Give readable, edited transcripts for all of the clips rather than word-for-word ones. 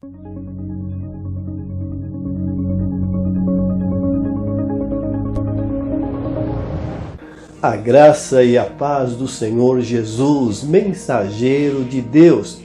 A graça e a paz do Senhor Jesus, mensageiro de Deus.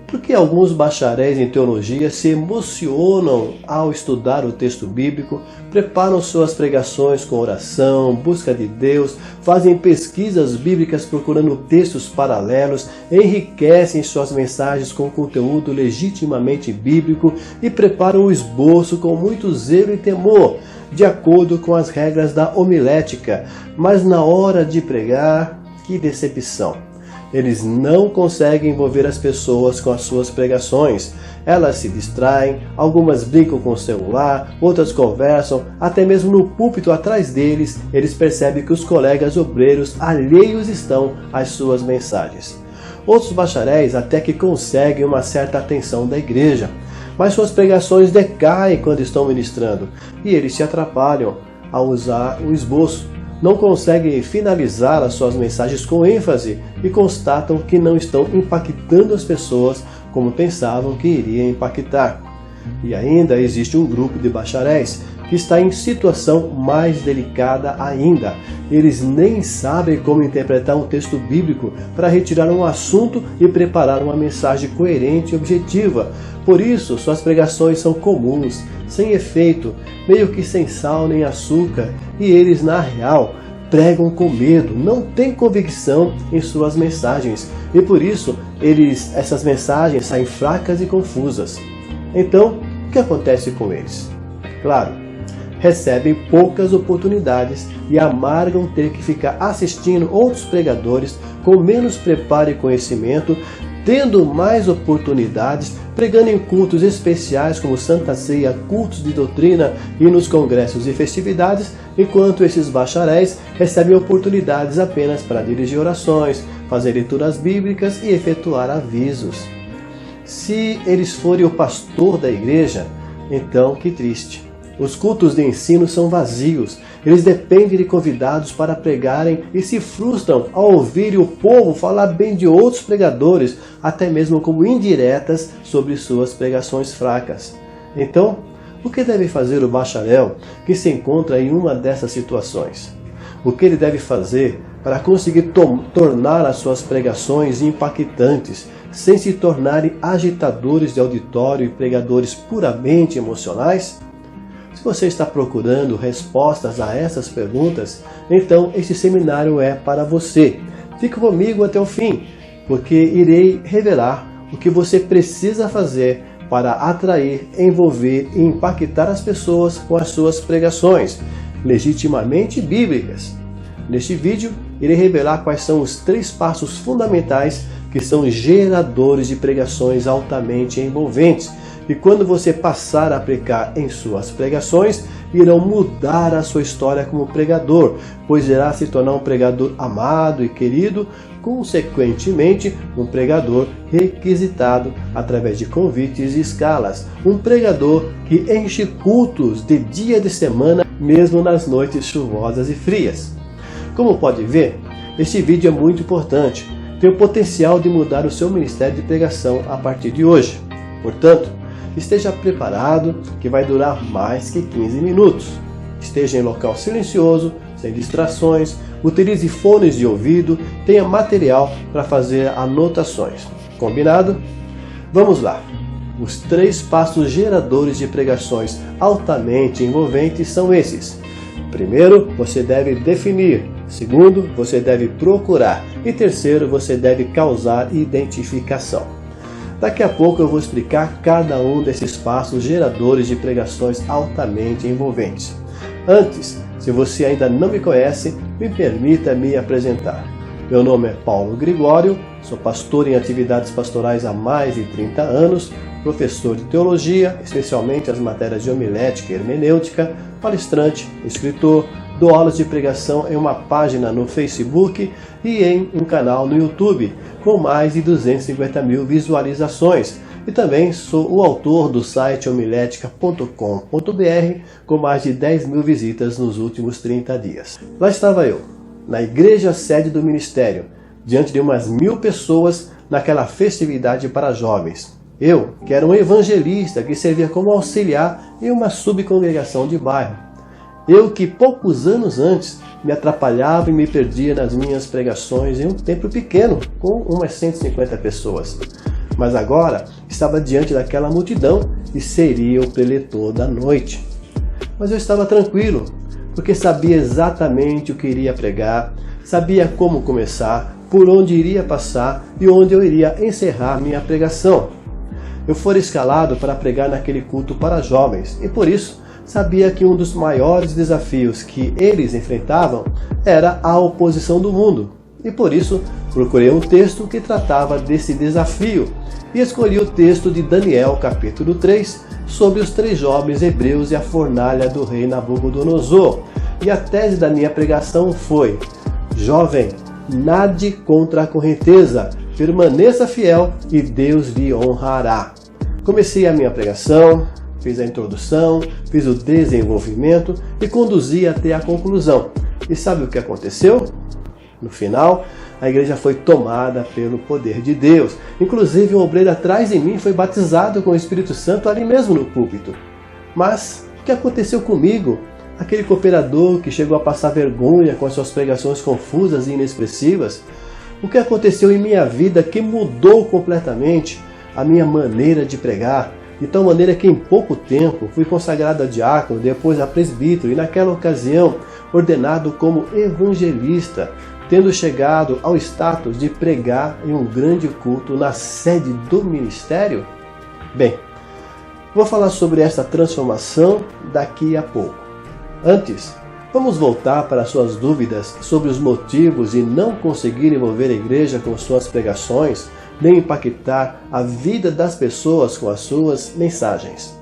Porque alguns bacharéis em teologia se emocionam ao estudar o texto bíblico, preparam suas pregações com oração, busca de Deus, fazem pesquisas bíblicas procurando textos paralelos, enriquecem suas mensagens com conteúdo legitimamente bíblico e preparam o esboço com muito zelo e temor, de acordo com as regras da homilética. Mas na hora de pregar, que decepção! Eles não conseguem envolver as pessoas com as suas pregações. Elas se distraem, algumas brincam com o celular, outras conversam, até mesmo no púlpito atrás deles, eles percebem que os colegas obreiros alheios estão às suas mensagens. Outros bacharéis até que conseguem uma certa atenção da igreja, mas suas pregações decaem quando estão ministrando, e eles se atrapalham ao usar o esboço. Não conseguem finalizar as suas mensagens com ênfase e constatam que não estão impactando as pessoas como pensavam que iriam impactar. E ainda existe um grupo de bacharéis que está em situação mais delicada ainda. Eles nem sabem como interpretar um texto bíblico para retirar um assunto e preparar uma mensagem coerente e objetiva. Por isso, suas pregações são comuns, sem efeito, meio que sem sal nem açúcar, e eles, na real, pregam com medo, não têm convicção em suas mensagens, e por isso essas mensagens saem fracas e confusas. Então, o que acontece com eles? Claro, recebem poucas oportunidades e amargam ter que ficar assistindo outros pregadores com menos preparo e conhecimento, tendo mais oportunidades, pregando em cultos especiais como Santa Ceia, cultos de doutrina e nos congressos e festividades, enquanto esses bacharéis recebem oportunidades apenas para dirigir orações, fazer leituras bíblicas e efetuar avisos. Se eles forem o pastor da igreja, então que triste. Os cultos de ensino são vazios, eles dependem de convidados para pregarem e se frustram ao ouvirem o povo falar bem de outros pregadores, até mesmo como indiretas sobre suas pregações fracas. Então, o que deve fazer o bacharel que se encontra em uma dessas situações? O que ele deve fazer para conseguir tornar as suas pregações impactantes, sem se tornarem agitadores de auditório e pregadores puramente emocionais? Se você está procurando respostas a essas perguntas, então este seminário é para você. Fique comigo até o fim, porque irei revelar o que você precisa fazer para atrair, envolver e impactar as pessoas com as suas pregações, legitimamente bíblicas. Neste vídeo, irei revelar quais são os 3 passos fundamentais que são geradores de pregações altamente envolventes, e quando você passar a pregar em suas pregações, irão mudar a sua história como pregador, pois irá se tornar um pregador amado e querido, consequentemente um pregador requisitado através de convites e escalas, um pregador que enche cultos de dia de semana, mesmo nas noites chuvosas e frias. Como pode ver, este vídeo é muito importante, tem o potencial de mudar o seu ministério de pregação a partir de hoje. Portanto, esteja preparado, que vai durar mais que 15 minutos. Esteja em local silencioso, sem distrações, utilize fones de ouvido, tenha material para fazer anotações. Combinado? Vamos lá! Os 3 passos geradores de pregações altamente envolventes são esses. Primeiro, você deve definir. Segundo, você deve procurar. E terceiro, você deve causar identificação. Daqui a pouco eu vou explicar cada um desses passos geradores de pregações altamente envolventes. Antes, se você ainda não me conhece, me permita me apresentar. Meu nome é Paulo Gregório, sou pastor em atividades pastorais há mais de 30 anos, professor de teologia, especialmente as matérias de homilética e hermenêutica, palestrante, escritor, dou aulas de pregação em uma página no Facebook e em um canal no YouTube, com mais de 250 mil visualizações. E também sou o autor do site homiletica.com.br, com mais de 10 mil visitas nos últimos 30 dias. Lá estava eu, na igreja sede do ministério, diante de umas 1000 pessoas naquela festividade para jovens. Eu, que era um evangelista que servia como auxiliar em uma subcongregação de bairro. Eu que poucos anos antes me atrapalhava e me perdia nas minhas pregações em um templo pequeno, com umas 150 pessoas. Mas agora estava diante daquela multidão e seria o preletor da noite. Mas eu estava tranquilo, porque sabia exatamente o que iria pregar, sabia como começar, por onde iria passar e onde eu iria encerrar minha pregação. Eu fora escalado para pregar naquele culto para jovens e por isso sabia que um dos maiores desafios que eles enfrentavam era a oposição do mundo. E por isso procurei um texto que tratava desse desafio e escolhi o texto de Daniel, capítulo 3, sobre os 3 jovens hebreus e a fornalha do rei Nabucodonosor. E a tese da minha pregação foi: jovem, nade contra a correnteza, permaneça fiel e Deus lhe honrará. Comecei a minha pregação, fiz a introdução, fiz o desenvolvimento e conduzi até a conclusão. E sabe o que aconteceu? No final, a igreja foi tomada pelo poder de Deus. Inclusive, um obreiro atrás de mim foi batizado com o Espírito Santo ali mesmo no púlpito. Mas o que aconteceu comigo? Aquele cooperador que chegou a passar vergonha com as suas pregações confusas e inexpressivas? O que aconteceu em minha vida que mudou completamente a minha maneira de pregar? De tal maneira que em pouco tempo fui consagrado a diácono, depois a presbítero e naquela ocasião ordenado como evangelista, tendo chegado ao status de pregar em um grande culto na sede do ministério? Bem, vou falar sobre essa transformação daqui a pouco. Antes, vamos voltar para suas dúvidas sobre os motivos de não conseguir envolver a igreja com suas pregações, nem impactar a vida das pessoas com as suas mensagens.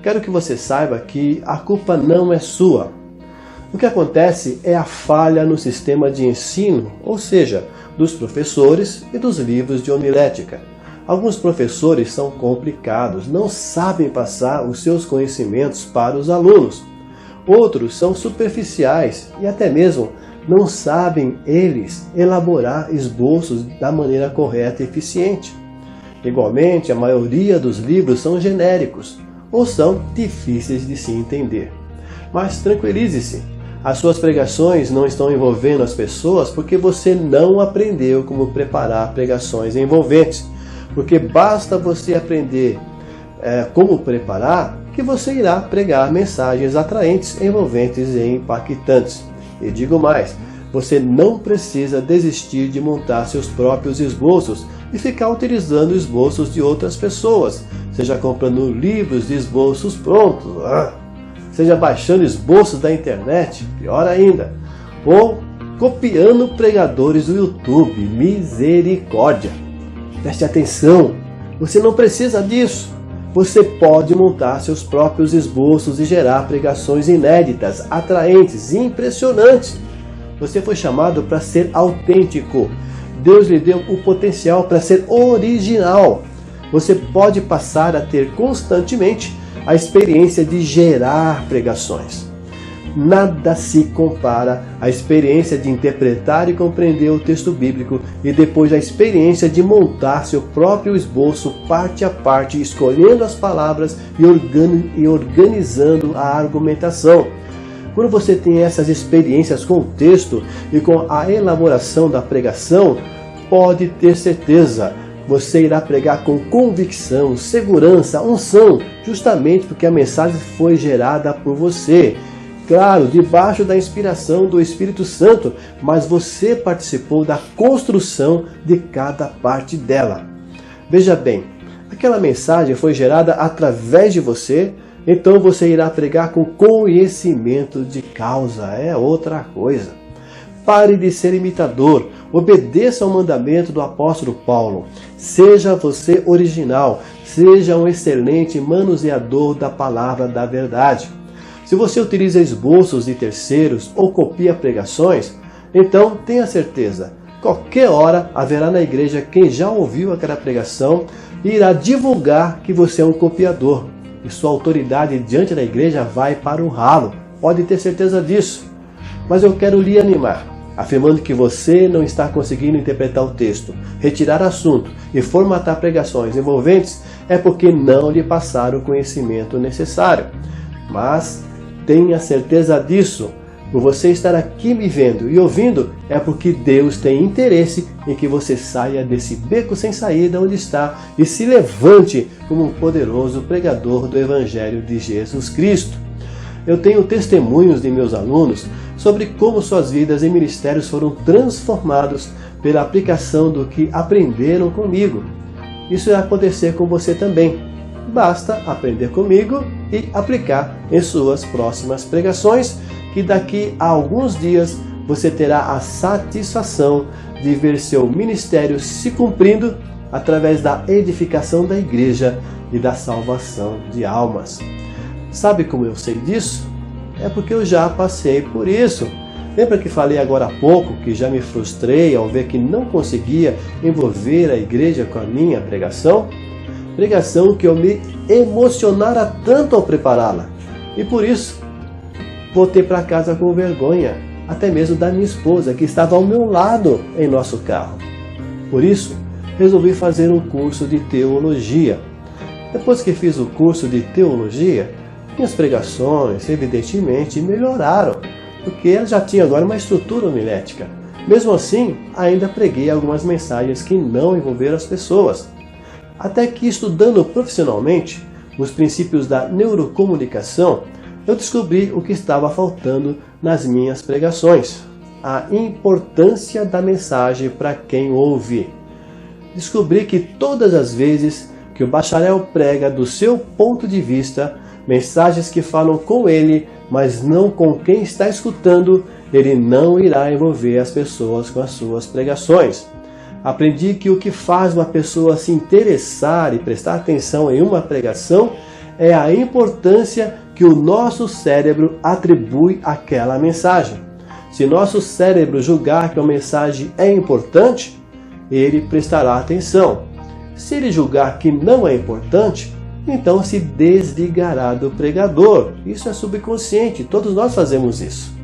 Quero que você saiba que a culpa não é sua. O que acontece é a falha no sistema de ensino, ou seja, dos professores e dos livros de homilética. Alguns professores são complicados, não sabem passar os seus conhecimentos para os alunos. Outros são superficiais e até mesmo não sabem eles elaborar esboços da maneira correta e eficiente. Igualmente, a maioria dos livros são genéricos ou são difíceis de se entender. Mas tranquilize-se, as suas pregações não estão envolvendo as pessoas porque você não aprendeu como preparar pregações envolventes. Porque basta você aprender como preparar que você irá pregar mensagens atraentes, envolventes e impactantes. E digo mais, você não precisa desistir de montar seus próprios esboços e ficar utilizando esboços de outras pessoas, seja comprando livros de esboços prontos, seja baixando esboços da internet, pior ainda, ou copiando pregadores do YouTube. Misericórdia! Preste atenção, você não precisa disso. Você pode montar seus próprios esboços e gerar pregações inéditas, atraentes e impressionantes. Você foi chamado para ser autêntico. Deus lhe deu o potencial para ser original. Você pode passar a ter constantemente a experiência de gerar pregações. Nada se compara à experiência de interpretar e compreender o texto bíblico e depois a experiência de montar seu próprio esboço parte a parte, escolhendo as palavras e organizando a argumentação. Quando você tem essas experiências com o texto e com a elaboração da pregação, pode ter certeza, você irá pregar com convicção, segurança, unção, justamente porque a mensagem foi gerada por você. Claro, debaixo da inspiração do Espírito Santo, mas você participou da construção de cada parte dela. Veja bem, aquela mensagem foi gerada através de você, então você irá pregar com conhecimento de causa, é outra coisa. Pare de ser imitador, obedeça ao mandamento do apóstolo Paulo. Seja você original, seja um excelente manuseador da palavra da verdade. Se você utiliza esboços de terceiros ou copia pregações, então tenha certeza, qualquer hora haverá na igreja quem já ouviu aquela pregação e irá divulgar que você é um copiador. E sua autoridade diante da igreja vai para o ralo, pode ter certeza disso. Mas eu quero lhe animar, afirmando que você não está conseguindo interpretar o texto, retirar assunto e formatar pregações envolventes, é porque não lhe passaram o conhecimento necessário. Mas tenha certeza disso. Por você estar aqui me vendo e ouvindo, é porque Deus tem interesse em que você saia desse beco sem saída onde está e se levante como um poderoso pregador do Evangelho de Jesus Cristo. Eu tenho testemunhos de meus alunos sobre como suas vidas e ministérios foram transformados pela aplicação do que aprenderam comigo. Isso vai acontecer com você também. Basta aprender comigo e aplicar em suas próximas pregações, que daqui a alguns dias você terá a satisfação de ver seu ministério se cumprindo através da edificação da igreja e da salvação de almas. Sabe como eu sei disso? É porque eu já passei por isso. Lembra que falei agora há pouco que já me frustrei ao ver que não conseguia envolver a igreja com a minha pregação? Pregação que eu me emocionara tanto ao prepará-la. E por isso, voltei para casa com vergonha, até mesmo da minha esposa, que estava ao meu lado em nosso carro. Por isso, resolvi fazer um curso de teologia. Depois que fiz o curso de teologia, minhas pregações, evidentemente, melhoraram, porque ela já tinha agora uma estrutura homilética. Mesmo assim, ainda preguei algumas mensagens que não envolveram as pessoas. Até que, estudando profissionalmente os princípios da neurocomunicação, eu descobri o que estava faltando nas minhas pregações: a importância da mensagem para quem ouve. Descobri que todas as vezes que o bacharel prega do seu ponto de vista, mensagens que falam com ele, mas não com quem está escutando, ele não irá envolver as pessoas com as suas pregações. Aprendi que o que faz uma pessoa se interessar e prestar atenção em uma pregação é a importância que o nosso cérebro atribui àquela mensagem. Se nosso cérebro julgar que a mensagem é importante, ele prestará atenção. Se ele julgar que não é importante, então se desligará do pregador. Isso é subconsciente, todos nós fazemos isso.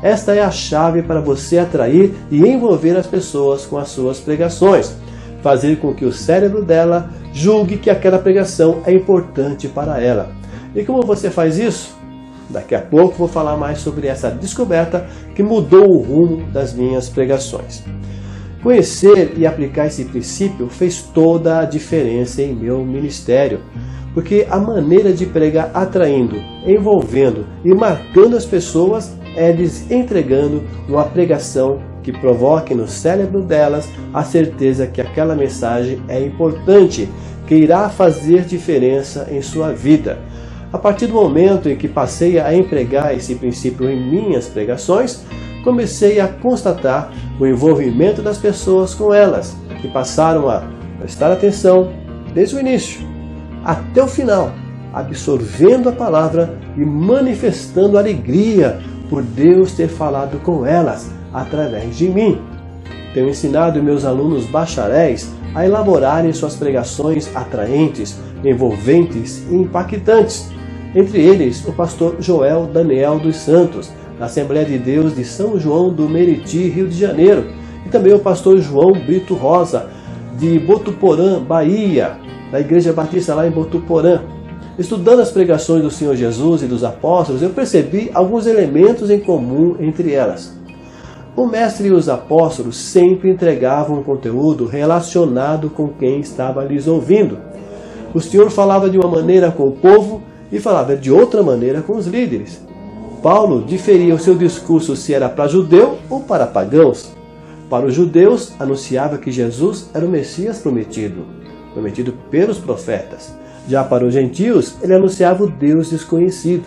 Esta é a chave para você atrair e envolver as pessoas com as suas pregações. Fazer com que o cérebro dela julgue que aquela pregação é importante para ela. E como você faz isso? Daqui a pouco vou falar mais sobre essa descoberta que mudou o rumo das minhas pregações. Conhecer e aplicar esse princípio fez toda a diferença em meu ministério, porque a maneira de pregar atraindo, envolvendo e marcando as pessoas é lhes entregando uma pregação que provoque no cérebro delas a certeza que aquela mensagem é importante, que irá fazer diferença em sua vida. A partir do momento em que passei a empregar esse princípio em minhas pregações, comecei a constatar o envolvimento das pessoas com elas, que passaram a prestar atenção desde o início até o final, absorvendo a palavra e manifestando alegria por Deus ter falado com elas através de mim. Tenho ensinado meus alunos bacharéis a elaborarem suas pregações atraentes, envolventes e impactantes. Entre eles, o pastor Joel Daniel dos Santos, da Assembleia de Deus de São João do Meriti, Rio de Janeiro, e também o pastor João Brito Rosa, de Botuporã, Bahia, da Igreja Batista lá em Botuporã. Estudando as pregações do Senhor Jesus e dos apóstolos, eu percebi alguns elementos em comum entre elas. O mestre e os apóstolos sempre entregavam um conteúdo relacionado com quem estava lhes ouvindo. O Senhor falava de uma maneira com o povo e falava de outra maneira com os líderes. Paulo diferia o seu discurso se era para judeu ou para pagãos. Para os judeus, anunciava que Jesus era o Messias prometido pelos profetas. Já para os gentios, ele anunciava o Deus desconhecido.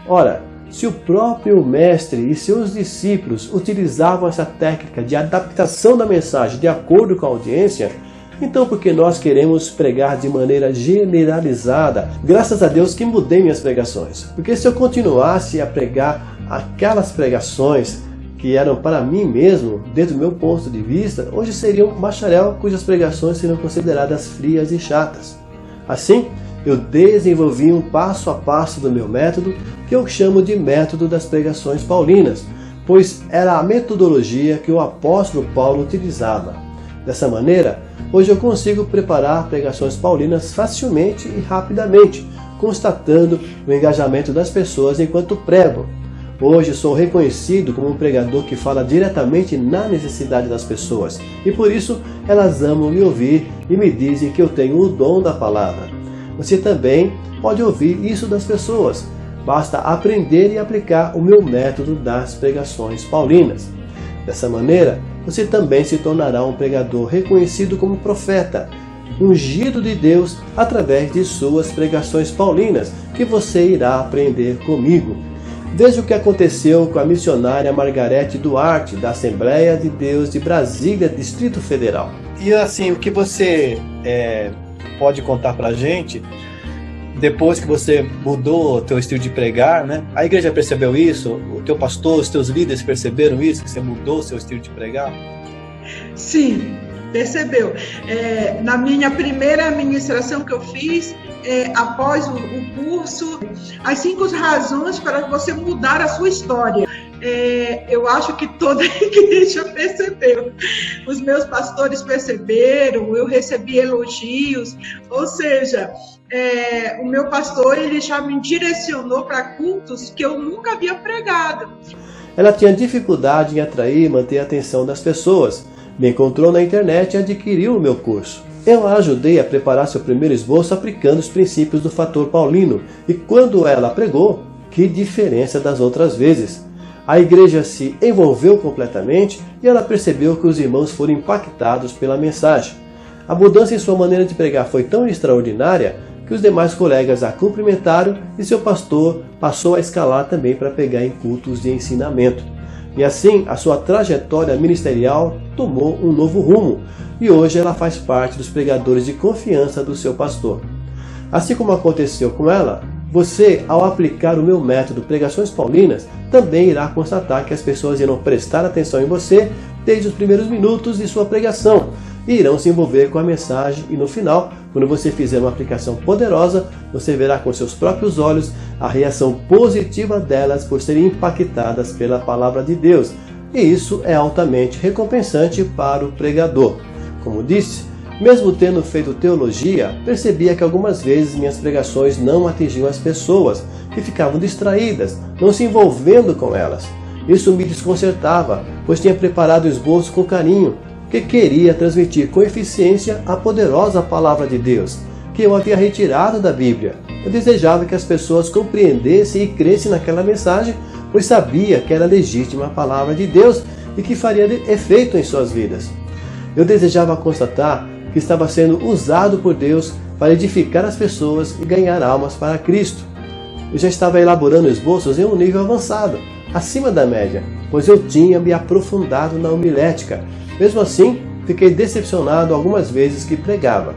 Ora, se o próprio mestre e seus discípulos utilizavam essa técnica de adaptação da mensagem de acordo com a audiência, então por que nós queremos pregar de maneira generalizada? Graças a Deus que mudei minhas pregações. Porque se eu continuasse a pregar aquelas pregações que eram para mim mesmo, dentro do meu ponto de vista, hoje seria um bacharel cujas pregações seriam consideradas frias e chatas. Assim, eu desenvolvi um passo a passo do meu método, que eu chamo de método das pregações paulinas, pois era a metodologia que o apóstolo Paulo utilizava. Dessa maneira, hoje eu consigo preparar pregações paulinas facilmente e rapidamente, constatando o engajamento das pessoas enquanto prego. Hoje sou reconhecido como um pregador que fala diretamente na necessidade das pessoas, e por isso elas amam me ouvir e me dizem que eu tenho o dom da palavra. Você também pode ouvir isso das pessoas, basta aprender e aplicar o meu método das pregações paulinas. Dessa maneira, você também se tornará um pregador reconhecido como profeta, ungido de Deus através de suas pregações paulinas, que você irá aprender comigo. Veja o que aconteceu com a missionária Margarete Duarte, da Assembleia de Deus de Brasília, Distrito Federal. E assim, o que você pode contar pra gente, depois que você mudou o teu estilo de pregar, né? A igreja percebeu isso? O teu pastor, os teus líderes perceberam isso, que você mudou o seu estilo de pregar? Sim, percebeu. Na minha primeira ministração que eu fiz, após o curso, as 5 razões para você mudar a sua história. Eu acho que toda a igreja percebeu. Os meus pastores perceberam, eu recebi elogios, ou seja, o meu pastor ele já me direcionou para cultos que eu nunca havia pregado. Ela tinha dificuldade em atrair e manter a atenção das pessoas. Me encontrou na internet e adquiriu o meu curso. Eu a ajudei a preparar seu primeiro esboço aplicando os princípios do fator paulino. E quando ela pregou, que diferença das outras vezes! A igreja se envolveu completamente e ela percebeu que os irmãos foram impactados pela mensagem. A mudança em sua maneira de pregar foi tão extraordinária que os demais colegas a cumprimentaram e seu pastor passou a escalar também para pregar em cultos de ensinamento. E assim, a sua trajetória ministerial tomou um novo rumo e hoje ela faz parte dos pregadores de confiança do seu pastor. Assim como aconteceu com ela, você, ao aplicar o meu método Pregações Paulinas, também irá constatar que as pessoas irão prestar atenção em você desde os primeiros minutos de sua pregação e irão se envolver com a mensagem e no final, quando você fizer uma aplicação poderosa, você verá com seus próprios olhos a reação positiva delas por serem impactadas pela palavra de Deus. E isso é altamente recompensante para o pregador. Como disse, mesmo tendo feito teologia, percebia que algumas vezes minhas pregações não atingiam as pessoas, que ficavam distraídas, não se envolvendo com elas. Isso me desconcertava, pois tinha preparado o esboço com carinho, que queria transmitir com eficiência a poderosa palavra de Deus, que eu havia retirado da Bíblia. Eu desejava que as pessoas compreendessem e crescem naquela mensagem, pois sabia que era legítima a palavra de Deus e que faria efeito em suas vidas. Eu desejava constatar que estava sendo usado por Deus para edificar as pessoas e ganhar almas para Cristo. Eu já estava elaborando esboços em um nível avançado, acima da média, pois eu tinha me aprofundado na homilética. Mesmo assim, fiquei decepcionado algumas vezes que pregava.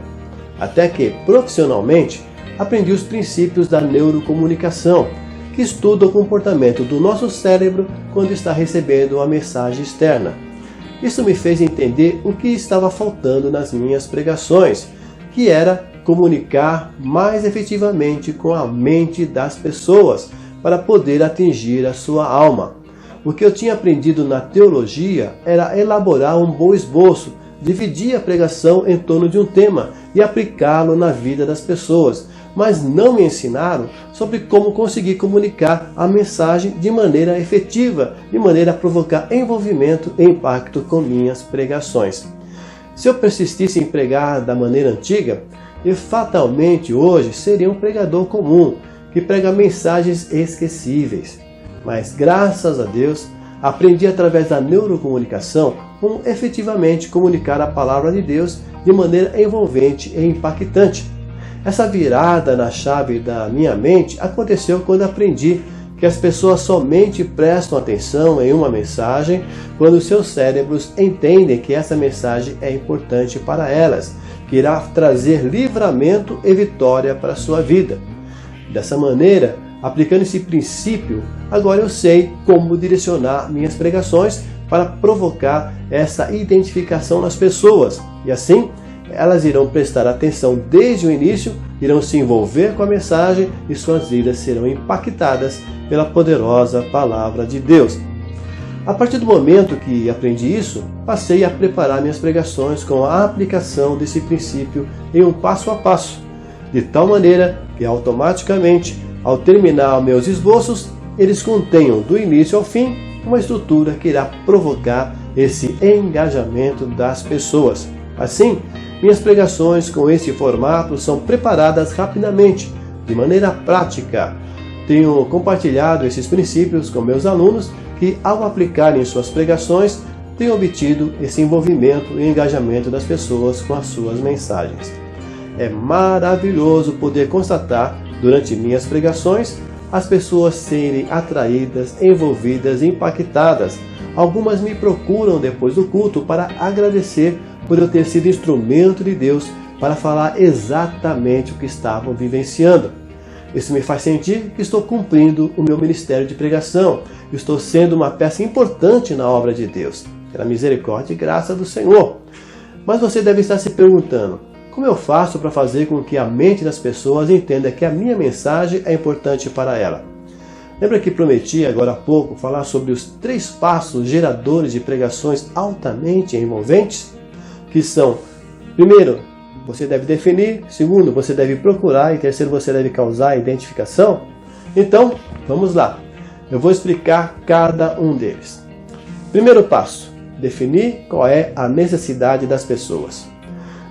Até que, profissionalmente, aprendi os princípios da neurocomunicação, que estuda o comportamento do nosso cérebro quando está recebendo uma mensagem externa. Isso me fez entender o que estava faltando nas minhas pregações, que era comunicar mais efetivamente com a mente das pessoas para poder atingir a sua alma. O que eu tinha aprendido na teologia era elaborar um bom esboço, dividir a pregação em torno de um tema e aplicá-lo na vida das pessoas, mas não me ensinaram sobre como conseguir comunicar a mensagem de maneira efetiva, de maneira a provocar envolvimento e impacto com minhas pregações. Se eu persistisse em pregar da maneira antiga, eu fatalmente hoje seria um pregador comum, que prega mensagens esquecíveis. Mas, graças a Deus, aprendi através da neurocomunicação como efetivamente comunicar a palavra de Deus de maneira envolvente e impactante. Essa virada na chave da minha mente aconteceu quando aprendi que as pessoas somente prestam atenção em uma mensagem quando seus cérebros entendem que essa mensagem é importante para elas, que irá trazer livramento e vitória para a sua vida. Dessa maneira, aplicando esse princípio, agora eu sei como direcionar minhas pregações para provocar essa identificação nas pessoas. E assim, elas irão prestar atenção desde o início, irão se envolver com a mensagem e suas vidas serão impactadas pela poderosa palavra de Deus. A partir do momento que aprendi isso, passei a preparar minhas pregações com a aplicação desse princípio em um passo a passo, de tal maneira que automaticamente, ao terminar meus esboços, eles contenham do início ao fim uma estrutura que irá provocar esse engajamento das pessoas. Assim, minhas pregações com esse formato são preparadas rapidamente, de maneira prática. Tenho compartilhado esses princípios com meus alunos que, ao aplicarem suas pregações, têm obtido esse envolvimento e engajamento das pessoas com as suas mensagens. É maravilhoso poder constatar, durante minhas pregações, as pessoas serem atraídas, envolvidas, impactadas. Algumas me procuram depois do culto para agradecer por eu ter sido instrumento de Deus para falar exatamente o que estavam vivenciando. Isso me faz sentir que estou cumprindo o meu ministério de pregação. Estou sendo uma peça importante na obra de Deus, pela misericórdia e graça do Senhor. Mas você deve estar se perguntando, como eu faço para fazer com que a mente das pessoas entenda que a minha mensagem é importante para ela? Lembra que prometi agora há pouco falar sobre os 3 passos geradores de pregações altamente envolventes? Que são, primeiro, você deve definir, segundo, você deve procurar e terceiro, você deve causar identificação? Então, vamos lá. Eu vou explicar cada um deles. Primeiro passo, definir qual é a necessidade das pessoas.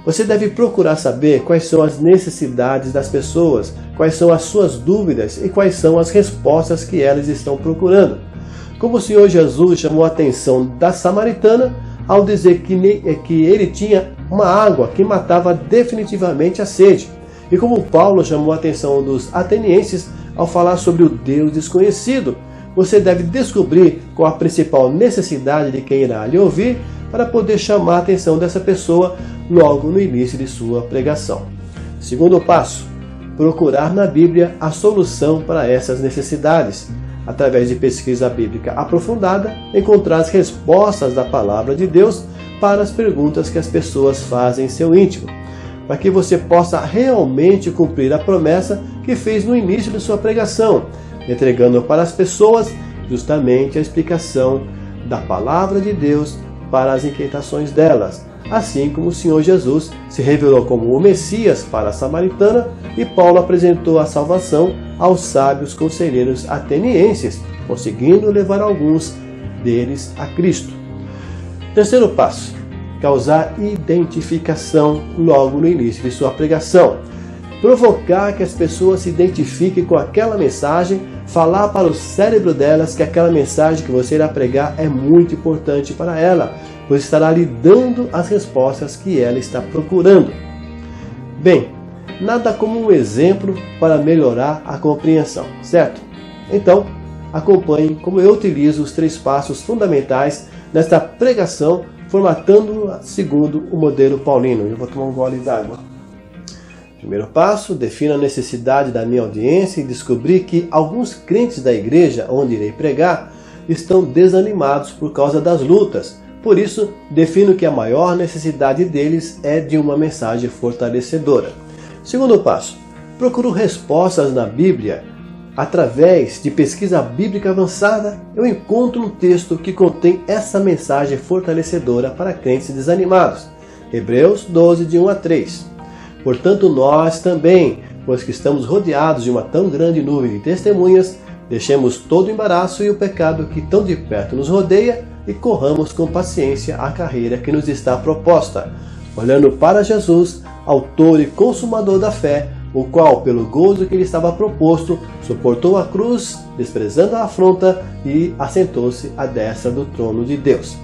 Você deve procurar saber quais são as necessidades das pessoas, quais são as suas dúvidas e quais são as respostas que elas estão procurando. Como o Senhor Jesus chamou a atenção da samaritana ao dizer que ele tinha uma água que matava definitivamente a sede. E como Paulo chamou a atenção dos atenienses ao falar sobre o Deus desconhecido, você deve descobrir qual a principal necessidade de quem irá lhe ouvir para poder chamar a atenção dessa pessoa logo no início de sua pregação. Segundo passo, procurar na Bíblia a solução para essas necessidades. Através de pesquisa bíblica aprofundada, encontrar as respostas da palavra de Deus para as perguntas que as pessoas fazem em seu íntimo, para que você possa realmente cumprir a promessa que fez no início de sua pregação, entregando para as pessoas justamente a explicação da palavra de Deus para as inquietações delas, assim como o Senhor Jesus se revelou como o Messias para a samaritana e Paulo apresentou a salvação aos sábios conselheiros atenienses, conseguindo levar alguns deles a Cristo. Terceiro passo, causar identificação logo no início de sua pregação. Provocar que as pessoas se identifiquem com aquela mensagem, falar para o cérebro delas que aquela mensagem que você irá pregar é muito importante para ela, pois estará lhe dando as respostas que ela está procurando. Bem, nada como um exemplo para melhorar a compreensão, certo? Então, acompanhe como eu utilizo os 3 passos fundamentais nesta pregação, formatando-a segundo o modelo paulino. Eu vou tomar um gole d'água. Primeiro passo, defina a necessidade da minha audiência e descobri que alguns crentes da igreja onde irei pregar estão desanimados por causa das lutas. Por isso, defino que a maior necessidade deles é de uma mensagem fortalecedora. Segundo passo, procuro respostas na Bíblia. Através de pesquisa bíblica avançada, eu encontro um texto que contém essa mensagem fortalecedora para crentes desanimados. Hebreus 12, de 1 a 3. Portanto, nós também, pois que estamos rodeados de uma tão grande nuvem de testemunhas, deixemos todo o embaraço e o pecado que tão de perto nos rodeia e corramos com paciência a carreira que nos está proposta, olhando para Jesus, autor e consumador da fé, o qual, pelo gozo que lhe estava proposto, suportou a cruz, desprezando a afronta, e assentou-se à destra do trono de Deus.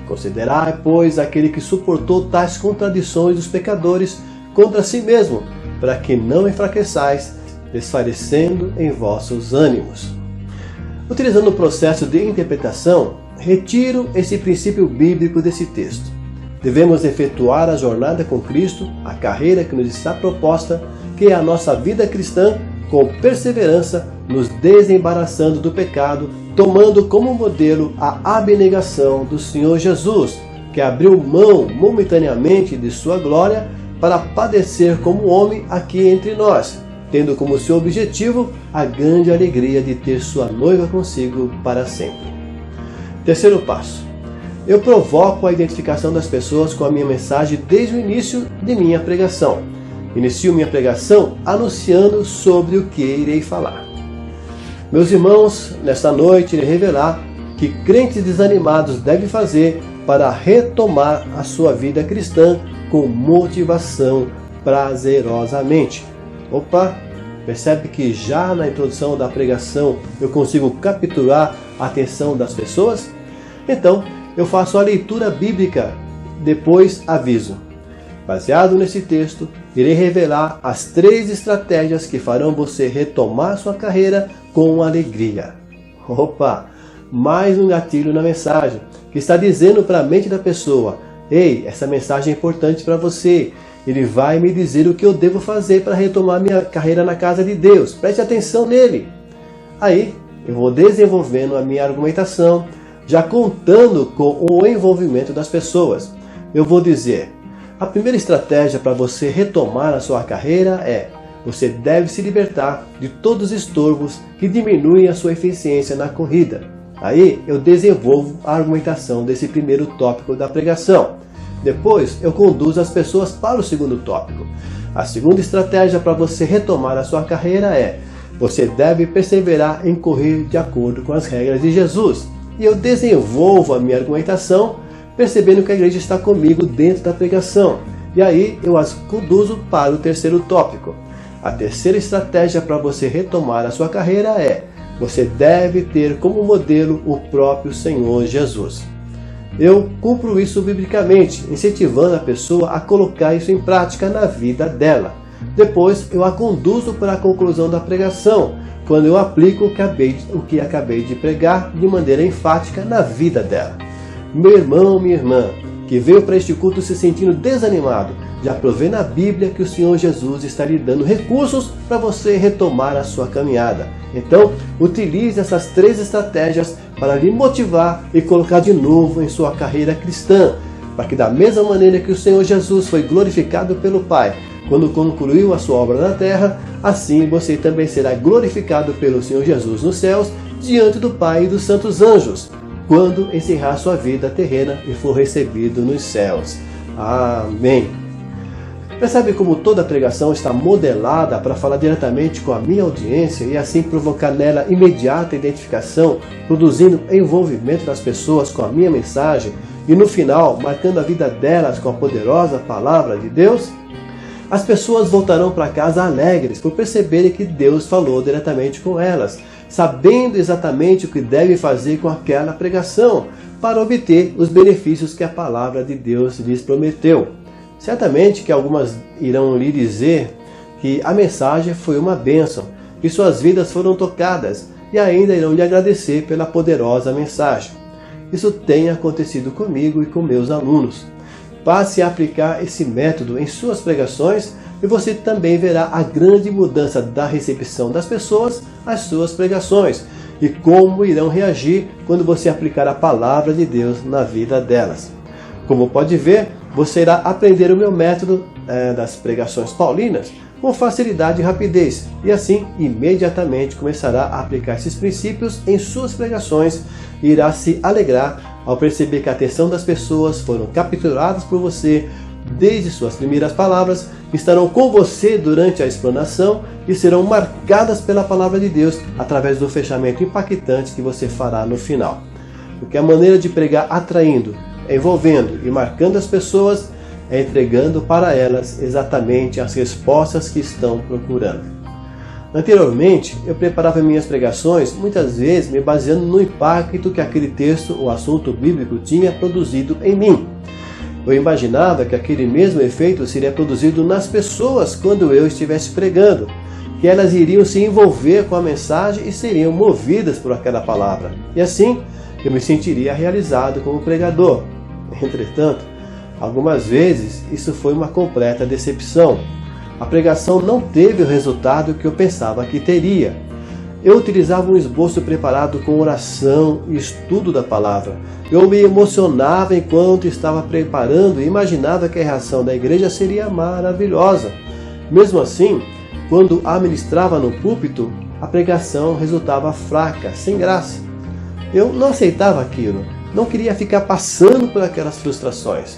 Considerai, pois, aquele que suportou tais contradições dos pecadores contra si mesmo, para que não enfraqueçais, desfalecendo em vossos ânimos. Utilizando o processo de interpretação, retiro esse princípio bíblico desse texto. Devemos efetuar a jornada com Cristo, a carreira que nos está proposta, que é a nossa vida cristã, com perseverança, nos desembaraçando do pecado, tomando como modelo a abnegação do Senhor Jesus, que abriu mão momentaneamente de sua glória para padecer como homem aqui entre nós, tendo como seu objetivo a grande alegria de ter sua noiva consigo para sempre. Terceiro passo. Eu provoco a identificação das pessoas com a minha mensagem desde o início de minha pregação. Inicio minha pregação anunciando sobre o que irei falar. Meus irmãos, nesta noite irei revelar que crentes desanimados devem fazer para retomar a sua vida cristã com motivação prazerosamente. Opa! Percebe que já na introdução da pregação eu consigo capturar a atenção das pessoas? Então, eu faço a leitura bíblica, depois aviso. Baseado nesse texto, irei revelar as 3 estratégias que farão você retomar sua carreira com alegria. Opa! Mais um gatilho na mensagem, que está dizendo para a mente da pessoa: ei, essa mensagem é importante para você. Ele vai me dizer o que eu devo fazer para retomar minha carreira na casa de Deus. Preste atenção nele. Aí, eu vou desenvolvendo a minha argumentação, já contando com o envolvimento das pessoas. Eu vou dizer: a primeira estratégia para você retomar a sua carreira é: você deve se libertar de todos os estorvos que diminuem a sua eficiência na corrida. Aí eu desenvolvo a argumentação desse primeiro tópico da pregação. Depois eu conduzo as pessoas para o segundo tópico. A segunda estratégia para você retomar a sua carreira é: você deve perseverar em correr de acordo com as regras de Jesus. E eu desenvolvo a minha argumentação percebendo que a igreja está comigo dentro da pregação. E aí eu as conduzo para o terceiro tópico. A terceira estratégia para você retomar a sua carreira é: você deve ter como modelo o próprio Senhor Jesus. Eu cumpro isso biblicamente, incentivando a pessoa a colocar isso em prática na vida dela. Depois eu a conduzo para a conclusão da pregação, quando eu aplico o que acabei de pregar de maneira enfática na vida dela. Meu irmão, minha irmã, que veio para este culto se sentindo desanimado, já provê na Bíblia que o Senhor Jesus está lhe dando recursos para você retomar a sua caminhada. Então, utilize essas 3 estratégias para lhe motivar e colocar de novo em sua carreira cristã, para que da mesma maneira que o Senhor Jesus foi glorificado pelo Pai quando concluiu a sua obra na terra, assim você também será glorificado pelo Senhor Jesus nos céus, diante do Pai e dos santos anjos, quando encerrar sua vida terrena e for recebido nos céus. Amém. Percebe como toda a pregação está modelada para falar diretamente com a minha audiência e assim provocar nela imediata identificação, produzindo envolvimento das pessoas com a minha mensagem e no final marcando a vida delas com a poderosa palavra de Deus? As pessoas voltarão para casa alegres por perceberem que Deus falou diretamente com elas, sabendo exatamente o que devem fazer com aquela pregação para obter os benefícios que a palavra de Deus lhes prometeu. Certamente que algumas irão lhe dizer que a mensagem foi uma bênção, que suas vidas foram tocadas e ainda irão lhe agradecer pela poderosa mensagem. Isso tem acontecido comigo e com meus alunos. Passe a aplicar esse método em suas pregações e você também verá a grande mudança da recepção das pessoas às suas pregações e como irão reagir quando você aplicar a palavra de Deus na vida delas. Como pode ver, você irá aprender o meu método das pregações paulinas com facilidade e rapidez, e assim imediatamente começará a aplicar esses princípios em suas pregações e irá se alegrar ao perceber que a atenção das pessoas foram capturadas por você desde suas primeiras palavras, estarão com você durante a explanação e serão marcadas pela palavra de Deus através do fechamento impactante que você fará no final. Porque a maneira de pregar atraindo, envolvendo e marcando as pessoas é entregando para elas exatamente as respostas que estão procurando. Anteriormente, eu preparava minhas pregações muitas vezes me baseando no impacto que aquele texto ou assunto bíblico tinha produzido em mim. Eu imaginava que aquele mesmo efeito seria produzido nas pessoas quando eu estivesse pregando, que elas iriam se envolver com a mensagem e seriam movidas por aquela palavra. E assim, eu me sentiria realizado como pregador. Entretanto, algumas vezes isso foi uma completa decepção. A pregação não teve o resultado que eu pensava que teria. Eu utilizava um esboço preparado com oração e estudo da palavra. Eu me emocionava enquanto estava preparando e imaginava que a reação da igreja seria maravilhosa. Mesmo assim, quando a ministrava no púlpito, a pregação resultava fraca, sem graça. eu não aceitava aquilo, não queria ficar passando por aquelas frustrações.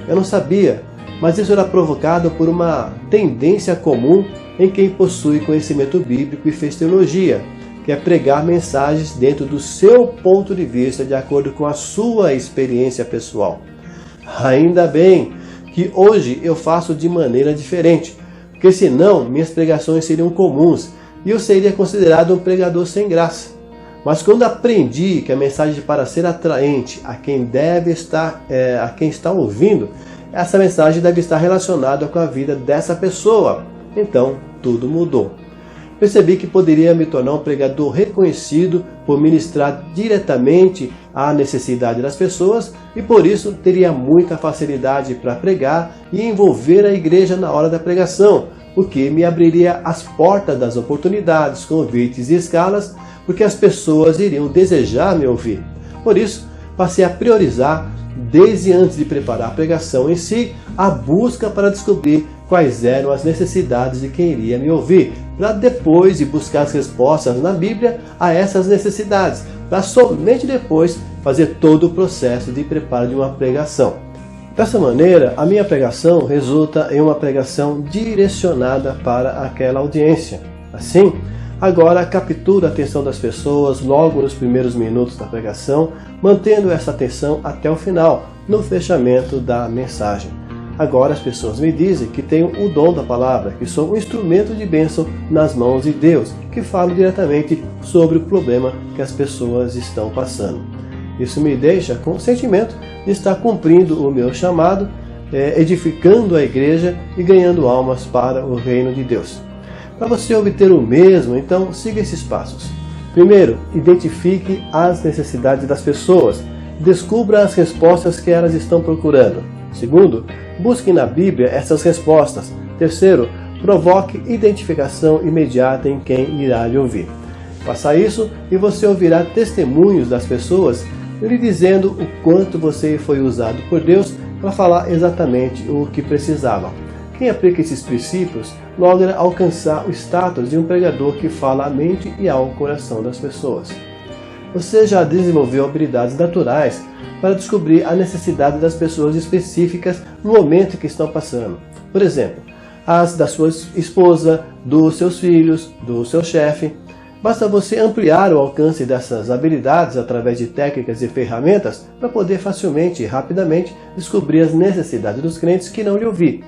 Eu não sabia, mas isso era provocado por uma tendência comum em quem possui conhecimento bíblico e fez teologia, que é pregar mensagens dentro do seu ponto de vista, de acordo com a sua experiência pessoal. Ainda bem que hoje eu faço de maneira diferente, porque senão minhas pregações seriam comuns e eu seria considerado um pregador sem graça. Mas quando aprendi que a mensagem para ser atraente a quem está ouvindo, essa mensagem deve estar relacionada com a vida dessa pessoa. Então, tudo mudou. Percebi que poderia me tornar um pregador reconhecido por ministrar diretamente à necessidade das pessoas e por isso teria muita facilidade para pregar e envolver a igreja na hora da pregação, o que me abriria as portas das oportunidades, convites e escalas, porque as pessoas iriam desejar me ouvir. Por isso, passei a priorizar, desde antes de preparar a pregação em si, a busca para descobrir quais eram as necessidades de quem iria me ouvir, para depois de buscar as respostas na Bíblia a essas necessidades, para somente depois fazer todo o processo de preparo de uma pregação. Dessa maneira, a minha pregação resulta em uma pregação direcionada para aquela audiência. Assim, agora captura a atenção das pessoas logo nos primeiros minutos da pregação, mantendo essa atenção até o final, no fechamento da mensagem. Agora as pessoas me dizem que tenho o dom da palavra, que sou um instrumento de bênção nas mãos de Deus, que falo diretamente sobre o problema que as pessoas estão passando. Isso me deixa com o sentimento de estar cumprindo o meu chamado, edificando a igreja e ganhando almas para o reino de Deus. Para você obter o mesmo, então siga esses passos. Primeiro, identifique as necessidades das pessoas. Descubra as respostas que elas estão procurando. Segundo, busque na Bíblia essas respostas. Terceiro, provoque identificação imediata em quem irá lhe ouvir. Faça isso e você ouvirá testemunhos das pessoas lhe dizendo o quanto você foi usado por Deus para falar exatamente o que precisava. Quem aplica esses princípios logra alcançar o status de um pregador que fala à mente e ao coração das pessoas. Você já desenvolveu habilidades naturais para descobrir a necessidade das pessoas específicas no momento que estão passando. Por exemplo, as da sua esposa, dos seus filhos, do seu chefe. Basta você ampliar o alcance dessas habilidades através de técnicas e ferramentas para poder facilmente e rapidamente descobrir as necessidades dos crentes que não lhe ouvir.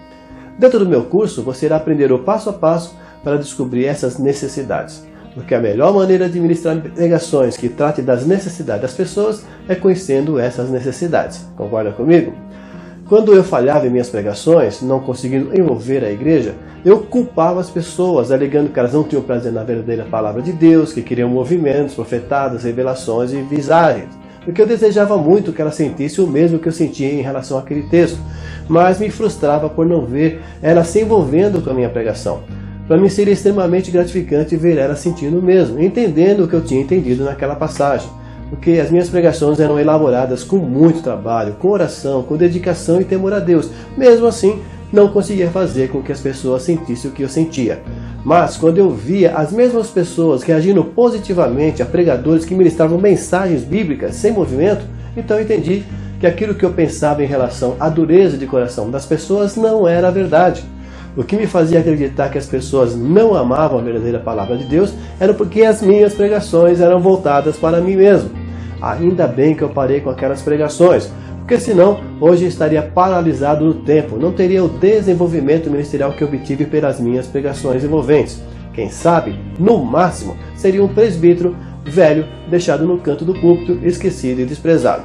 Dentro do meu curso, você irá aprender o passo a passo para descobrir essas necessidades. Porque a melhor maneira de ministrar pregações que trate das necessidades das pessoas é conhecendo essas necessidades. Concorda comigo? Quando eu falhava em minhas pregações, não conseguindo envolver a igreja, eu culpava as pessoas, alegando que elas não tinham prazer na verdadeira palavra de Deus, que queriam movimentos, profetadas, revelações e visagens. Porque eu desejava muito que elas sentissem o mesmo que eu sentia em relação àquele texto, mas me frustrava por não ver elas se envolvendo com a minha pregação. Para mim seria extremamente gratificante ver elas sentindo o mesmo, entendendo o que eu tinha entendido naquela passagem. Porque as minhas pregações eram elaboradas com muito trabalho, com oração, com dedicação e temor a Deus. Mesmo assim, não conseguia fazer com que as pessoas sentissem o que eu sentia. Mas quando eu via as mesmas pessoas reagindo positivamente a pregadores que ministravam mensagens bíblicas sem movimento, então eu entendi que aquilo que eu pensava em relação à dureza de coração das pessoas não era a verdade. O que me fazia acreditar que as pessoas não amavam a verdadeira palavra de Deus era porque as minhas pregações eram voltadas para mim mesmo. Ainda bem que eu parei com aquelas pregações, porque senão hoje eu estaria paralisado no tempo, não teria o desenvolvimento ministerial que obtive pelas minhas pregações envolventes. Quem sabe, no máximo, seria um presbítero velho deixado no canto do púlpito, esquecido e desprezado.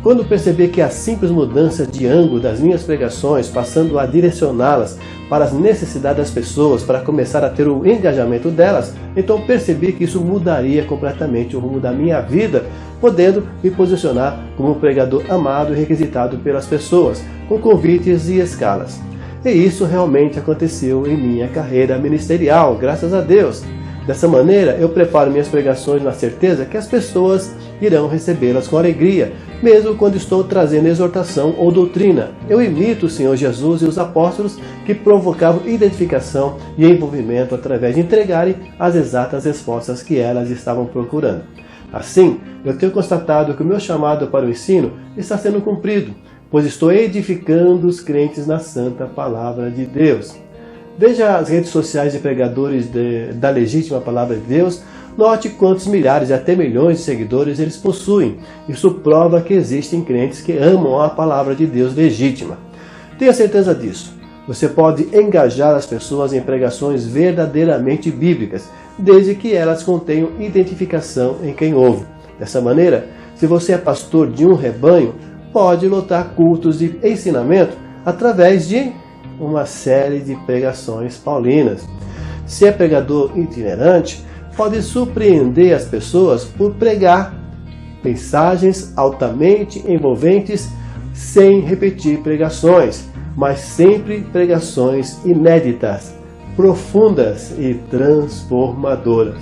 Quando percebi que a simples mudança de ângulo das minhas pregações, passando a direcioná-las para as necessidades das pessoas, para começar a ter o engajamento delas, então percebi que isso mudaria completamente o rumo da minha vida, podendo me posicionar como um pregador amado e requisitado pelas pessoas, com convites e escalas. E isso realmente aconteceu em minha carreira ministerial, graças a Deus. Dessa maneira, eu preparo minhas pregações na certeza que as pessoas irão recebê-las com alegria, mesmo quando estou trazendo exortação ou doutrina. Eu imito o Senhor Jesus e os apóstolos que provocavam identificação e envolvimento através de entregarem as exatas respostas que elas estavam procurando. Assim, eu tenho constatado que o meu chamado para o ensino está sendo cumprido, pois estou edificando os crentes na santa palavra de Deus. Veja as redes sociais de pregadores da legítima palavra de Deus, note quantos milhares e até milhões de seguidores eles possuem. Isso prova que existem crentes que amam a palavra de Deus legítima. Tenha certeza disso. Você pode engajar as pessoas em pregações verdadeiramente bíblicas, desde que elas contenham identificação em quem ouve. Dessa maneira, se você é pastor de um rebanho, pode lotar cultos de ensinamento através de uma série de pregações paulinas. Se é pregador itinerante, pode surpreender as pessoas por pregar mensagens altamente envolventes sem repetir pregações, mas sempre pregações inéditas, profundas e transformadoras.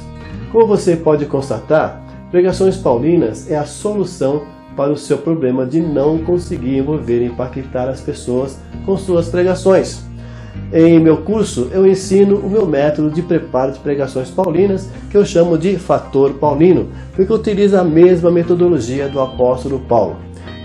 Como você pode constatar, pregações paulinas é a solução para o seu problema de não conseguir envolver e impactar as pessoas com suas pregações. Em meu curso, eu ensino o meu método de preparo de pregações paulinas, que eu chamo de Fator Paulino, porque utiliza a mesma metodologia do apóstolo Paulo.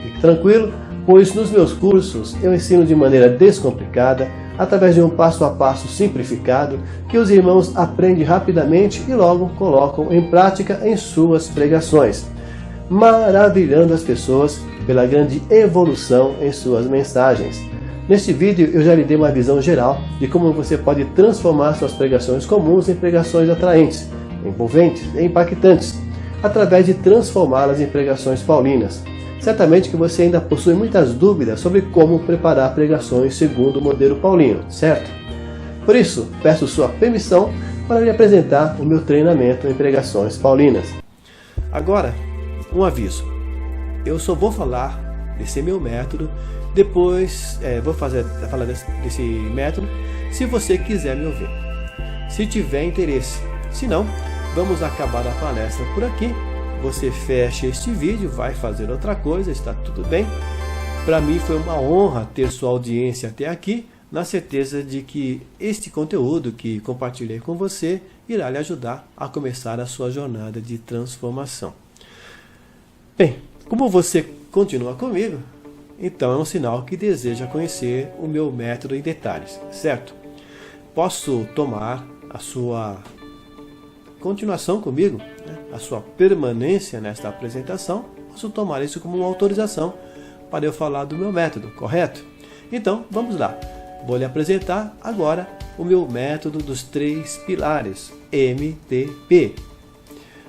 Fique tranquilo, pois nos meus cursos eu ensino de maneira descomplicada, através de um passo a passo simplificado, que os irmãos aprendem rapidamente e logo colocam em prática em suas pregações, maravilhando as pessoas pela grande evolução em suas mensagens. Neste vídeo eu já lhe dei uma visão geral de como você pode transformar suas pregações comuns em pregações atraentes, envolventes e impactantes, através de transformá-las em pregações paulinas. Certamente que você ainda possui muitas dúvidas sobre como preparar pregações segundo o modelo paulino, certo? Por isso, peço sua permissão para lhe apresentar o meu treinamento em pregações paulinas. Agora, um aviso. Eu só vou falar desse meu método, depois vou falar desse método, se você quiser me ouvir. Se tiver interesse. Se não, vamos acabar a palestra por aqui. Você fecha este vídeo, vai fazer outra coisa, está tudo bem. Para mim foi uma honra ter sua audiência até aqui, na certeza de que este conteúdo que compartilhei com você irá lhe ajudar a começar a sua jornada de transformação. Bem, como você continua comigo, então é um sinal que deseja conhecer o meu método em detalhes, certo? Posso tomar a sua continuação comigo, a sua permanência nesta apresentação, posso tomar isso como uma autorização para eu falar do meu método, correto? Então, vamos lá. Vou lhe apresentar agora o meu método dos 3 pilares, MTP.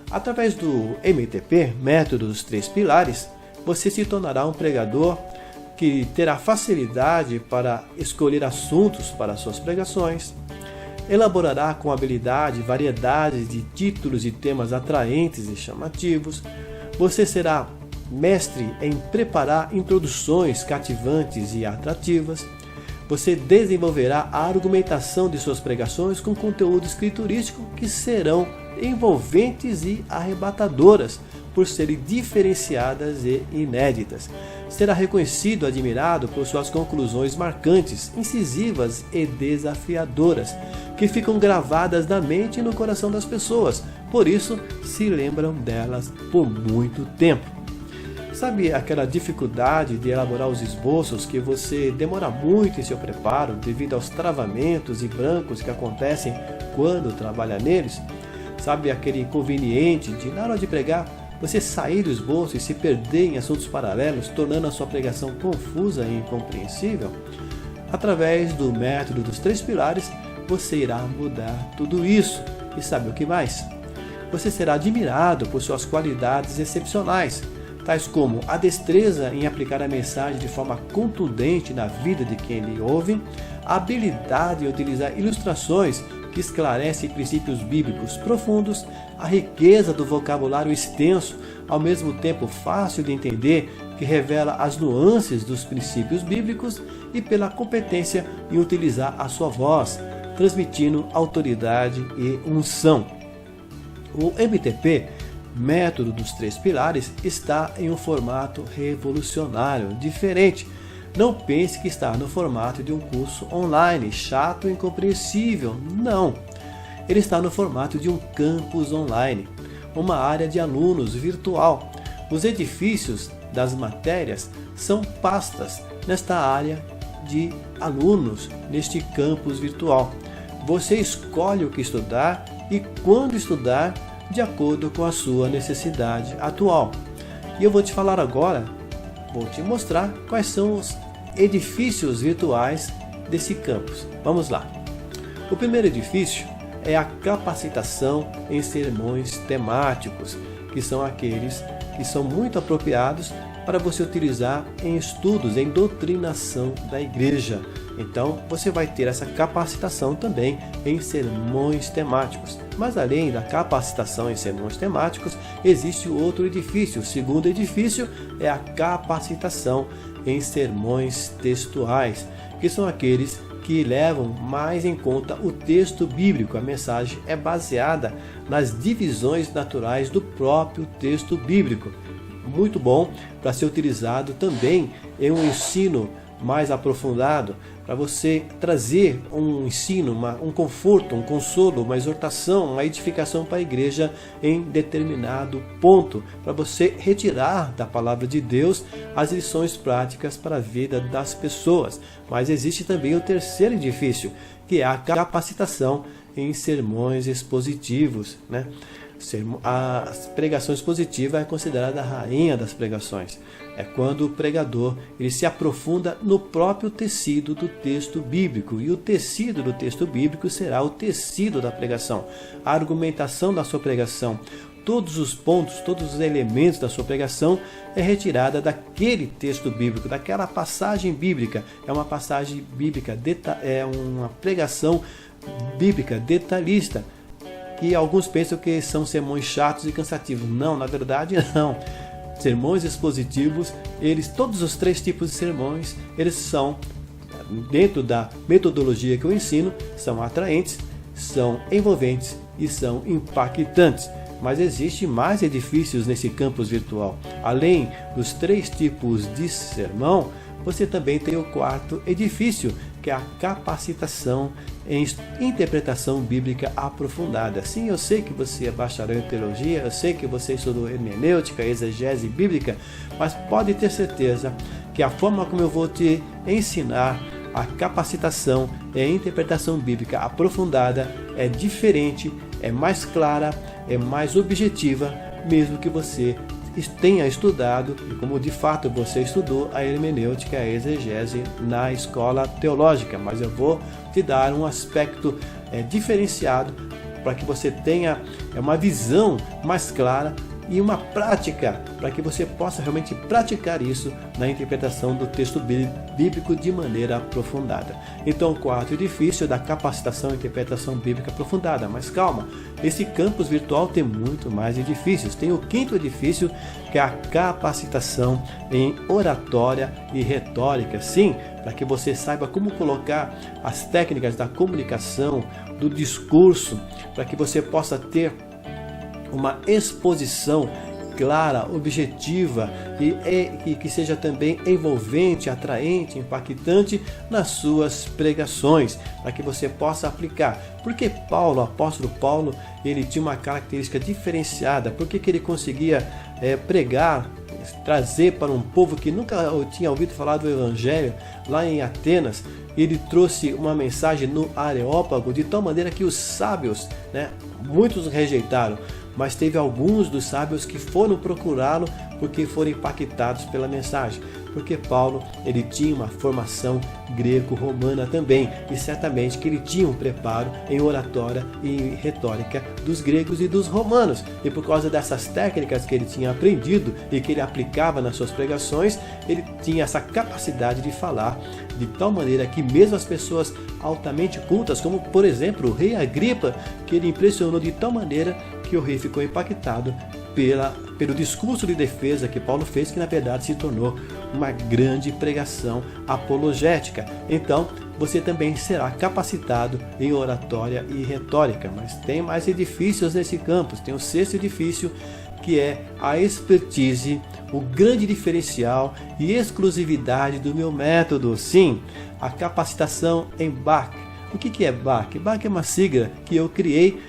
Através do MTP, método dos 3 pilares, você se tornará um pregador que terá facilidade para escolher assuntos para suas pregações, elaborará com habilidade variedades de títulos e temas atraentes e chamativos, você será mestre em preparar introduções cativantes e atrativas, você desenvolverá a argumentação de suas pregações com conteúdo escriturístico que serão envolventes e arrebatadoras, por serem diferenciadas e inéditas. Será reconhecido e admirado por suas conclusões marcantes, incisivas e desafiadoras, que ficam gravadas na mente e no coração das pessoas, por isso se lembram delas por muito tempo. Sabe aquela dificuldade de elaborar os esboços que você demora muito em seu preparo devido aos travamentos e brancos que acontecem quando trabalha neles? Sabe aquele inconveniente de, na hora de pregar, você sair do esboço e se perder em assuntos paralelos, tornando a sua pregação confusa e incompreensível? Através do método dos 3 pilares, você irá mudar tudo isso. E sabe o que mais? Você será admirado por suas qualidades excepcionais, tais como a destreza em aplicar a mensagem de forma contundente na vida de quem lhe ouve, a habilidade em utilizar ilustrações que esclarecem princípios bíblicos profundos, a riqueza do vocabulário extenso, ao mesmo tempo fácil de entender, que revela as nuances dos princípios bíblicos, e pela competência em utilizar a sua voz, transmitindo autoridade e unção. O MTP, método dos 3 pilares, está em um formato revolucionário, diferente. Não pense que está no formato de um curso online, chato e incompreensível. Não! Ele está no formato de um campus online, uma área de alunos virtual. Os edifícios das matérias são pastas nesta área de alunos, neste campus virtual. Você escolhe o que estudar e quando estudar, de acordo com a sua necessidade atual. E eu vou te falar agora, vou te mostrar quais são os edifícios virtuais desse campus. Vamos lá. O primeiro edifício é a capacitação em sermões temáticos, que são aqueles que são muito apropriados para você utilizar em estudos, em doutrinação da igreja. Então, você vai ter essa capacitação também em sermões temáticos. Mas além da capacitação em sermões temáticos, existe outro edifício. O segundo edifício é a capacitação em sermões textuais, que são aqueles que levam mais em conta o texto bíblico. A mensagem é baseada nas divisões naturais do próprio texto bíblico. Muito bom para ser utilizado também em um ensino mais aprofundado, para você trazer um ensino, um conforto, um consolo, uma exortação, uma edificação para a igreja em determinado ponto, para você retirar da palavra de Deus as lições práticas para a vida das pessoas. Mas existe também o terceiro edifício, que é a capacitação em sermões expositivos, né? A pregação expositiva é considerada a rainha das pregações. É quando o pregador ele se aprofunda no próprio tecido do texto bíblico. E o tecido do texto bíblico será o tecido da pregação. A argumentação da sua pregação, todos os pontos, todos os elementos da sua pregação é retirada daquele texto bíblico, daquela passagem bíblica. É uma passagem bíblica, é uma pregação bíblica detalhista, que alguns pensam que são sermões chatos e cansativos. Não, na verdade não. Sermões expositivos, todos os três tipos de sermões, eles são, dentro da metodologia que eu ensino, são atraentes, são envolventes e são impactantes. Mas existem mais edifícios nesse campus virtual. Além dos três tipos de sermão, você também tem o quarto edifício, que é a capacitação em interpretação bíblica aprofundada. Sim, eu sei que você é bacharel em teologia, eu sei que você estudou hermenêutica, exegese bíblica, mas pode ter certeza que a forma como eu vou te ensinar a capacitação em interpretação bíblica aprofundada é diferente, é mais clara, é mais objetiva, mesmo que você tenha estudado, e como de fato você estudou a hermenêutica, a exegese na escola teológica, mas eu vou te dar um aspecto diferenciado para que você tenha uma visão mais clara e uma prática, para que você possa realmente praticar isso na interpretação do texto bíblico de maneira aprofundada. Então, o quarto edifício é da capacitação e interpretação bíblica aprofundada. Mas calma, esse campus virtual tem muito mais edifícios. Tem o quinto edifício, que é a capacitação em oratória e retórica. Sim, para que você saiba como colocar as técnicas da comunicação, do discurso, para que você possa ter uma exposição clara, objetiva e que seja também envolvente, atraente, impactante nas suas pregações, para que você possa aplicar. Porque Paulo, o apóstolo Paulo, ele tinha uma característica diferenciada. Por que ele conseguia pregar, trazer para um povo que nunca tinha ouvido falar do Evangelho, lá em Atenas? Ele trouxe uma mensagem no Areópago de tal maneira que os sábios, muitos rejeitaram, mas teve alguns dos sábios que foram procurá-lo porque foram impactados pela mensagem. Porque Paulo, ele tinha uma formação greco-romana também, e certamente que ele tinha um preparo em oratória e retórica dos gregos e dos romanos. E por causa dessas técnicas que ele tinha aprendido e que ele aplicava nas suas pregações, ele tinha essa capacidade de falar de tal maneira que mesmo as pessoas altamente cultas, como por exemplo o rei Agripa, que ele impressionou de tal maneira que o rei ficou impactado pelo discurso de defesa que Paulo fez, que na verdade se tornou uma grande pregação apologética. Então, você também será capacitado em oratória e retórica. Mas tem mais edifícios nesse campus. Tem o sexto edifício, que é a expertise, o grande diferencial e exclusividade do meu método. Sim, a capacitação em BAC. O que é BAC? BAC é uma sigla que eu criei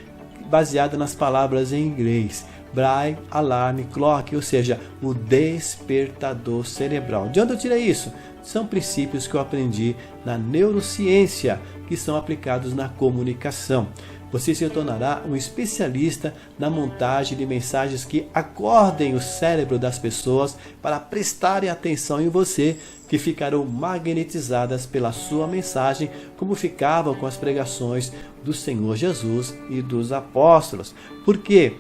baseada nas palavras em inglês. Braille Alarm Clock, ou seja, o despertador cerebral. De onde eu tirei isso? São princípios que eu aprendi na neurociência, que são aplicados na comunicação. Você se tornará um especialista na montagem de mensagens que acordem o cérebro das pessoas para prestarem atenção em você, que ficarão magnetizadas pela sua mensagem, como ficavam com as pregações do Senhor Jesus e dos apóstolos. Por quê?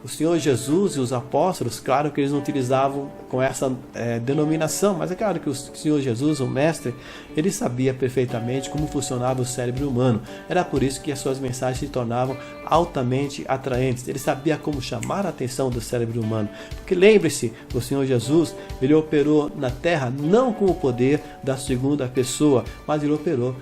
O Senhor Jesus e os apóstolos, claro que eles não utilizavam com essa denominação, mas é claro que o Senhor Jesus, o Mestre, ele sabia perfeitamente como funcionava o cérebro humano. Era por isso que as suas mensagens se tornavam altamente atraentes. Ele sabia como chamar a atenção do cérebro humano. Porque lembre-se, o Senhor Jesus, ele operou na terra não com o poder da segunda pessoa, mas ele operou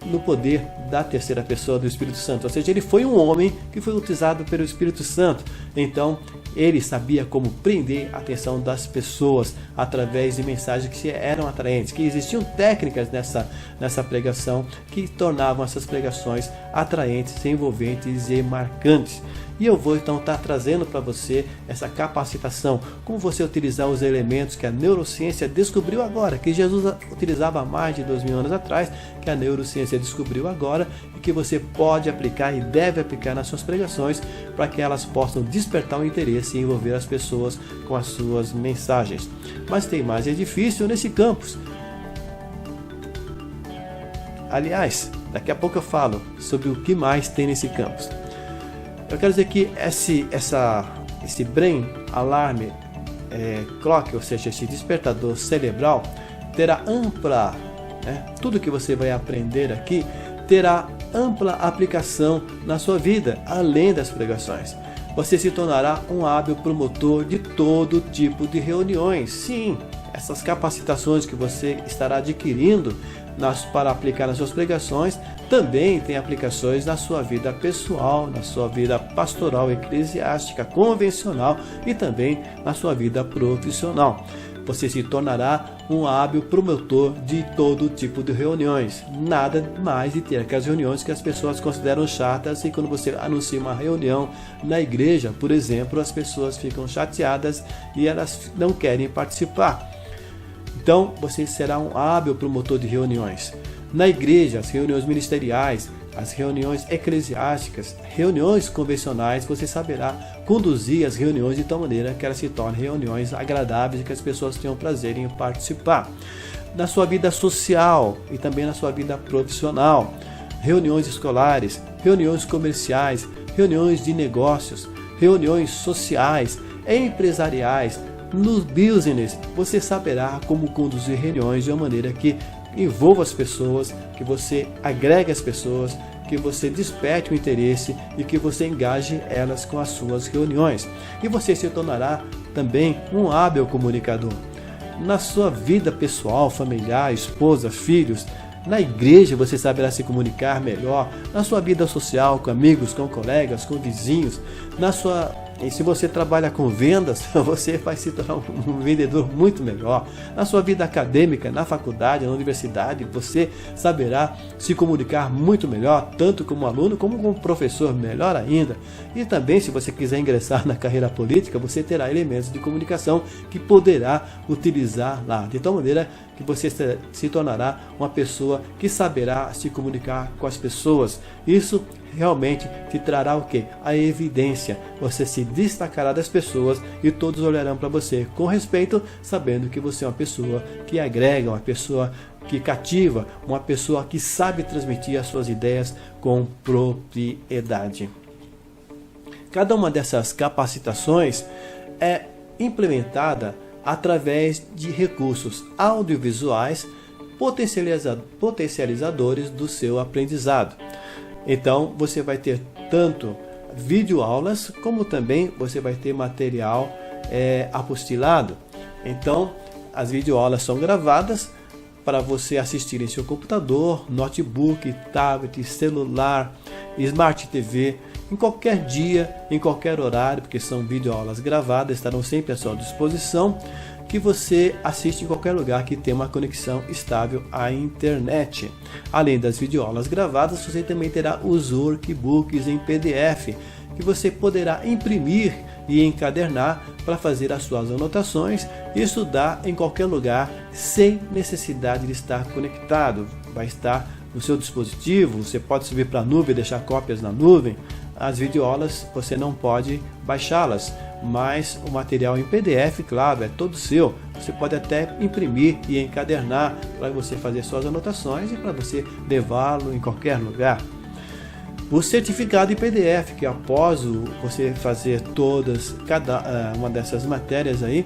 no poder da terceira pessoa do Espírito Santo. Ou seja, ele foi um homem que foi utilizado pelo Espírito Santo. Então, ele sabia como prender a atenção das pessoas através de mensagens que eram atraentes, que existiam técnicas nessa pregação que tornavam essas pregações atraentes, envolventes e marcantes. E eu vou então estar trazendo para você essa capacitação, como você utilizar os elementos que a neurociência descobriu agora, que Jesus utilizava há mais de 2000 anos atrás, que a neurociência descobriu agora e que você pode aplicar e deve aplicar nas suas pregações para que elas possam despertar o interesse e envolver as pessoas com as suas mensagens. Mas tem mais edifício nesse campus. Aliás, daqui a pouco eu falo sobre o que mais tem nesse campus. Eu quero dizer que esse Braille Alarm Clock, ou seja, esse despertador cerebral, terá ampla, tudo que você vai aprender aqui, terá ampla aplicação na sua vida, além das pregações. Você se tornará um hábil promotor de todo tipo de reuniões. Sim, essas capacitações que você estará adquirindo para aplicar nas suas pregações, também tem aplicações na sua vida pessoal, na sua vida pastoral, eclesiástica, convencional e também na sua vida profissional. Você se tornará um hábil promotor de todo tipo de reuniões. Nada mais de ter aquelas reuniões que as pessoas consideram chatas, e quando você anuncia uma reunião na igreja, por exemplo, as pessoas ficam chateadas e elas não querem participar. Então, você será um hábil promotor de reuniões. Na igreja, as reuniões ministeriais, as reuniões eclesiásticas, reuniões convencionais, você saberá conduzir as reuniões de tal maneira que elas se tornem reuniões agradáveis e que as pessoas tenham prazer em participar. Na sua vida social e também na sua vida profissional, reuniões escolares, reuniões comerciais, reuniões de negócios, reuniões sociais, empresariais, no business, você saberá como conduzir reuniões de uma maneira que envolva as pessoas, que você agregue as pessoas, que você desperte o interesse e que você engaje elas com as suas reuniões. E você se tornará também um hábil comunicador. Na sua vida pessoal, familiar, esposa, filhos, na igreja você saberá se comunicar melhor, na sua vida social, com amigos, com colegas, com vizinhos, e se você trabalha com vendas, você vai se tornar um vendedor muito melhor. Na sua vida acadêmica, na faculdade, na universidade, você saberá se comunicar muito melhor, tanto como aluno como como professor, melhor ainda. E também, se você quiser ingressar na carreira política, você terá elementos de comunicação que poderá utilizar lá, de tal maneira que você se tornará uma pessoa que saberá se comunicar com as pessoas. Isso realmente te trará o quê? A evidência. Você se destacará das pessoas e todos olharão para você com respeito, sabendo que você é uma pessoa que agrega, uma pessoa que cativa, uma pessoa que sabe transmitir as suas ideias com propriedade. Cada uma dessas capacitações é implementada através de recursos audiovisuais potencializadores do seu aprendizado. Então, você vai ter tanto videoaulas, como também você vai ter material apostilado. Então, as videoaulas são gravadas para você assistir em seu computador, notebook, tablet, celular, Smart TV, em qualquer dia, em qualquer horário, porque são videoaulas gravadas, estarão sempre à sua disposição, que você assiste em qualquer lugar que tenha uma conexão estável à internet. Além das videoaulas gravadas, você também terá os workbooks em PDF, que você poderá imprimir e encadernar para fazer as suas anotações e estudar em qualquer lugar sem necessidade de estar conectado. Vai estar no seu dispositivo, você pode subir para a nuvem, deixar cópias na nuvem. As videoaulas você não pode baixá-las, mas o material em PDF, claro, é todo seu. Você pode até imprimir e encadernar para você fazer suas anotações e para você levá-lo em qualquer lugar. O certificado em PDF, que após você fazer cada uma dessas matérias aí,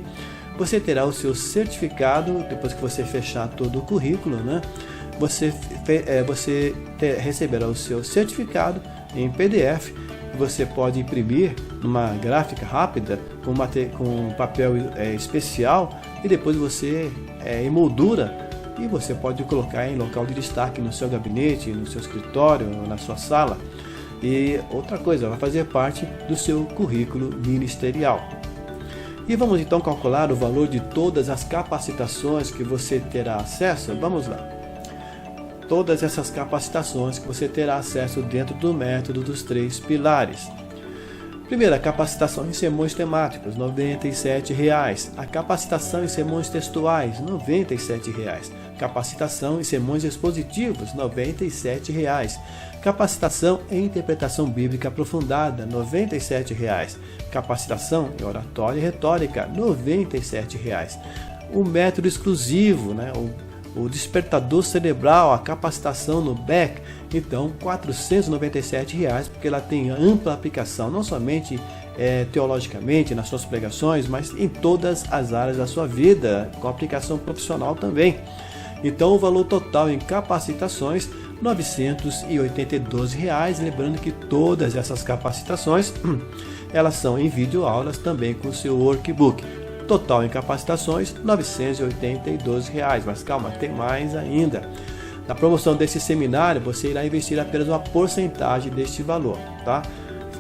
você terá o seu certificado. Depois que você fechar todo o currículo, né? Você receberá o seu certificado em PDF. Você pode imprimir numa gráfica rápida com papel especial e depois você emoldura e você pode colocar em local de destaque no seu gabinete, no seu escritório, na sua sala. E outra coisa, vai fazer parte do seu currículo ministerial. E vamos então calcular o valor de todas as capacitações que você terá acesso? Vamos lá. Todas essas capacitações que você terá acesso dentro do método dos 3 pilares. Primeira, capacitação em sermões temáticos, R$ 97,00. A capacitação em sermões textuais, R$ 97,00. Capacitação em sermões expositivos, R$ 97,00. Capacitação em interpretação bíblica aprofundada, R$ 97,00. Capacitação em oratória e retórica, R$ 97,00. O método exclusivo, né? O despertador cerebral, a capacitação no BEC, então R$ 497,00, porque ela tem ampla aplicação, não somente teologicamente nas suas pregações, mas em todas as áreas da sua vida, com aplicação profissional também. Então o valor total em capacitações, R$ 982,00, lembrando que todas essas capacitações, elas são em videoaulas também com o seu workbook. Total em capacitações, R$ 982,00, mas calma, tem mais ainda. Na promoção desse seminário, você irá investir apenas uma porcentagem deste valor, tá?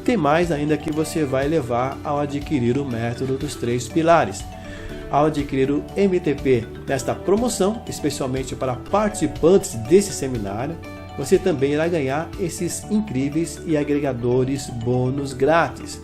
Tem mais ainda que você vai levar ao adquirir o método dos 3 pilares. Ao adquirir o MTP nesta promoção, especialmente para participantes desse seminário, você também irá ganhar esses incríveis e agregadores bônus grátis.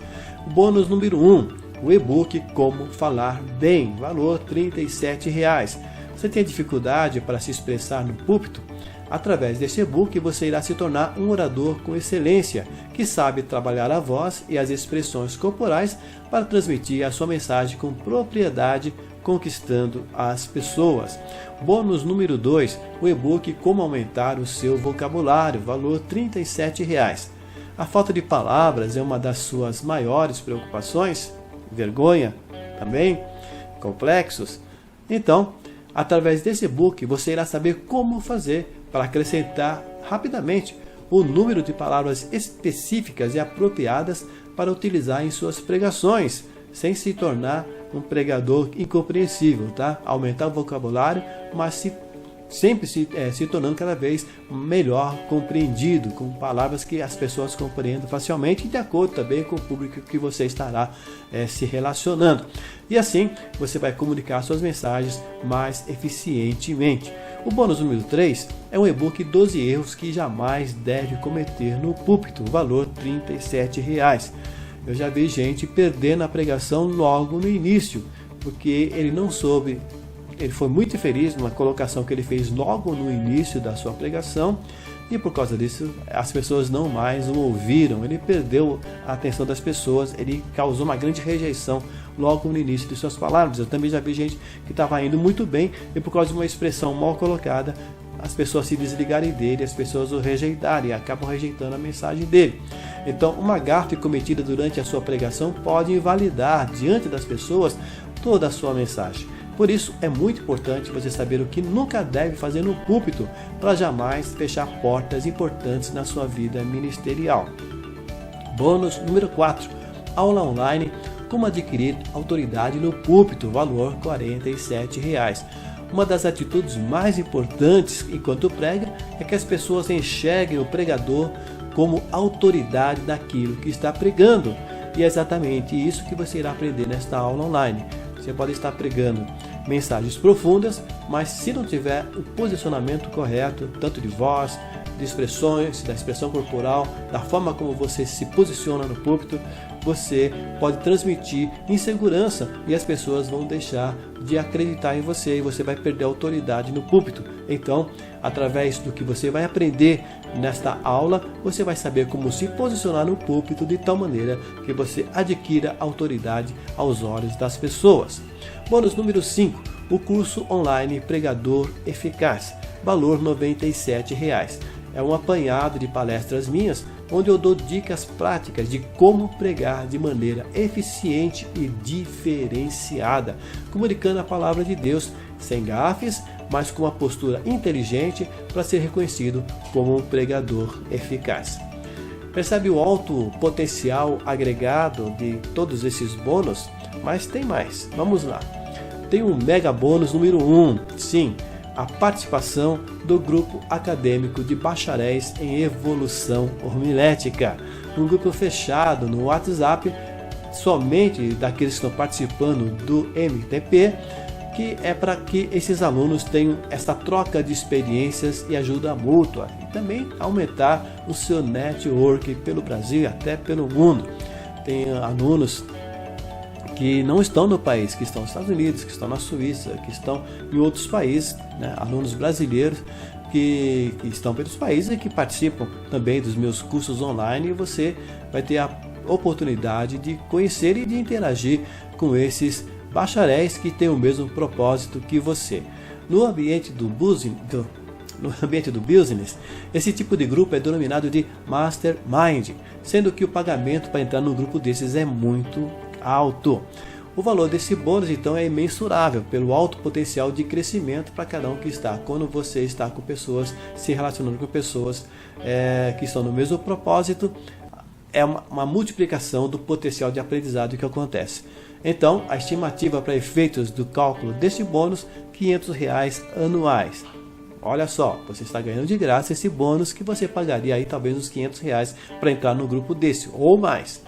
Bônus número 1. O e-book Como Falar Bem, valor R$ 37,00. Você tem dificuldade para se expressar no púlpito? Através desse e-book você irá se tornar um orador com excelência, que sabe trabalhar a voz e as expressões corporais para transmitir a sua mensagem com propriedade, conquistando as pessoas. Bônus número 2, o e-book Como Aumentar o Seu Vocabulário, valor R$ 37,00. A falta de palavras é uma das suas maiores preocupações? Vergonha também? Complexos? Então, através desse e-book você irá saber como fazer para acrescentar rapidamente o número de palavras específicas e apropriadas para utilizar em suas pregações, sem se tornar um pregador incompreensível, tá? Aumentar o vocabulário, mas sempre se tornando cada vez melhor compreendido, com palavras que as pessoas compreendam facilmente e de acordo também com o público que você estará se relacionando. E assim você vai comunicar suas mensagens mais eficientemente. O bônus número 3 é um e-book 12 erros que jamais deve cometer no púlpito, valor R$ 37,00. Eu já vi gente perdendo a pregação logo no início, porque ele não soube. Ele foi muito infeliz numa colocação que ele fez logo no início da sua pregação e por causa disso as pessoas não mais o ouviram. Ele perdeu a atenção das pessoas, ele causou uma grande rejeição logo no início de suas palavras. Eu também já vi gente que estava indo muito bem e por causa de uma expressão mal colocada as pessoas se desligarem dele, as pessoas o rejeitarem e acabam rejeitando a mensagem dele. Então uma gafe cometida durante a sua pregação pode invalidar diante das pessoas toda a sua mensagem. Por isso, é muito importante você saber o que nunca deve fazer no púlpito para jamais fechar portas importantes na sua vida ministerial. Bônus número 4. Aula online, como adquirir autoridade no púlpito, valor R$ 47,00. Uma das atitudes mais importantes enquanto prega é que as pessoas enxerguem o pregador como autoridade daquilo que está pregando. E é exatamente isso que você irá aprender nesta aula online. Você pode estar pregando mensagens profundas, mas se não tiver o posicionamento correto, tanto de voz, de expressões, da expressão corporal, da forma como você se posiciona no púlpito, você pode transmitir insegurança e as pessoas vão deixar de acreditar em você e você vai perder a autoridade no púlpito. Então, através do que você vai aprender nesta aula, você vai saber como se posicionar no púlpito de tal maneira que você adquira autoridade aos olhos das pessoas. Bônus número 5, o curso online Pregador Eficaz, valor R$ 97. É um apanhado de palestras minhas, onde eu dou dicas práticas de como pregar de maneira eficiente e diferenciada, comunicando a palavra de Deus sem gafes, mas com uma postura inteligente para ser reconhecido como um pregador eficaz. Percebe o alto potencial agregado de todos esses bônus? Mas tem mais, vamos lá. Tem um mega bônus número 1, sim, a participação do grupo acadêmico de bacharéis em evolução homilética, um grupo fechado no WhatsApp, somente daqueles que estão participando do MTP, que é para que esses alunos tenham essa troca de experiências e ajuda mútua, e também aumentar o seu network pelo Brasil e até pelo mundo. Tem alunos que não estão no país, que estão nos Estados Unidos, que estão na Suíça, que estão em outros países, né? Alunos brasileiros que estão pelos países e que participam também dos meus cursos online, e você vai ter a oportunidade de conhecer e de interagir com esses bacharéis que têm o mesmo propósito que você. No ambiente do business, esse tipo de grupo é denominado de Mastermind, sendo que o pagamento para entrar no grupo desses é muito alto. O valor desse bônus então é imensurável pelo alto potencial de crescimento para cada um que está. Quando você está com pessoas, se relacionando com pessoas que estão no mesmo propósito, é uma multiplicação do potencial de aprendizado que acontece. Então, a estimativa para efeitos do cálculo deste bônus, R$ 500 anuais. Olha só, você está ganhando de graça esse bônus que você pagaria aí talvez uns R$ 500 para entrar no grupo desse ou mais.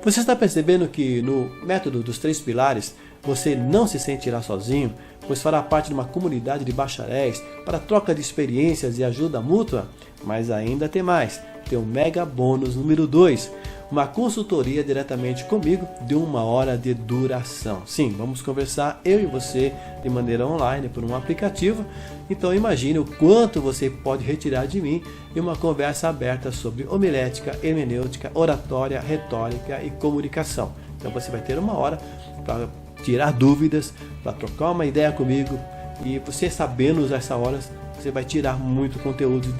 Você está percebendo que no método dos 3 pilares você não se sentirá sozinho, pois fará parte de uma comunidade de bacharéis para troca de experiências e ajuda mútua? Mas ainda tem mais, tem um mega bônus número 2, uma consultoria diretamente comigo de 1 hora de duração. Sim, vamos conversar eu e você de maneira online por um aplicativo. Então imagine o quanto você pode retirar de mim em uma conversa aberta sobre homilética, hermenêutica, oratória, retórica e comunicação. Então você vai ter 1 hora para tirar dúvidas, para trocar uma ideia comigo, e você sabendo usar essa hora, você vai tirar muito conteúdo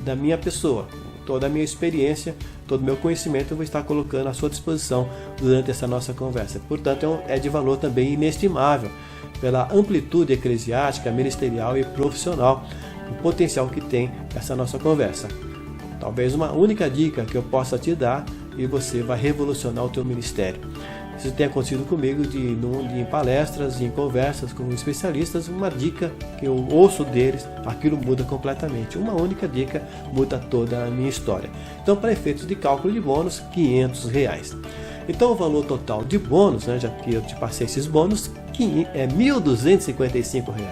da minha pessoa. Toda a minha experiência, todo o meu conhecimento eu vou estar colocando à sua disposição durante essa nossa conversa. Portanto, é de valor também inestimável pela amplitude eclesiástica, ministerial e profissional, o potencial que tem essa nossa conversa. Talvez uma única dica que eu possa te dar e você vai revolucionar o teu ministério. Isso tem acontecido comigo em palestras, em conversas com especialistas. Uma dica que eu ouço deles, aquilo muda completamente. Uma única dica muda toda a minha história. Então, para efeitos de cálculo de bônus, R$ 500. Então, o valor total de bônus, já que eu te passei esses bônus, é R$ 1.255. R$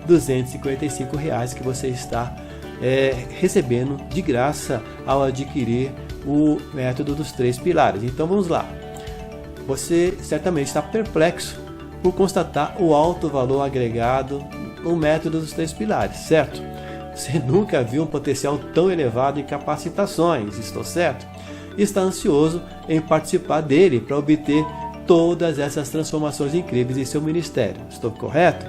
1.255 que você está recebendo de graça ao adquirir o método dos 3 pilares. Então, vamos lá. Você certamente está perplexo por constatar o alto valor agregado no método dos 3 pilares, certo? Você nunca viu um potencial tão elevado em capacitações, estou certo? E está ansioso em participar dele para obter todas essas transformações incríveis em seu ministério, estou correto?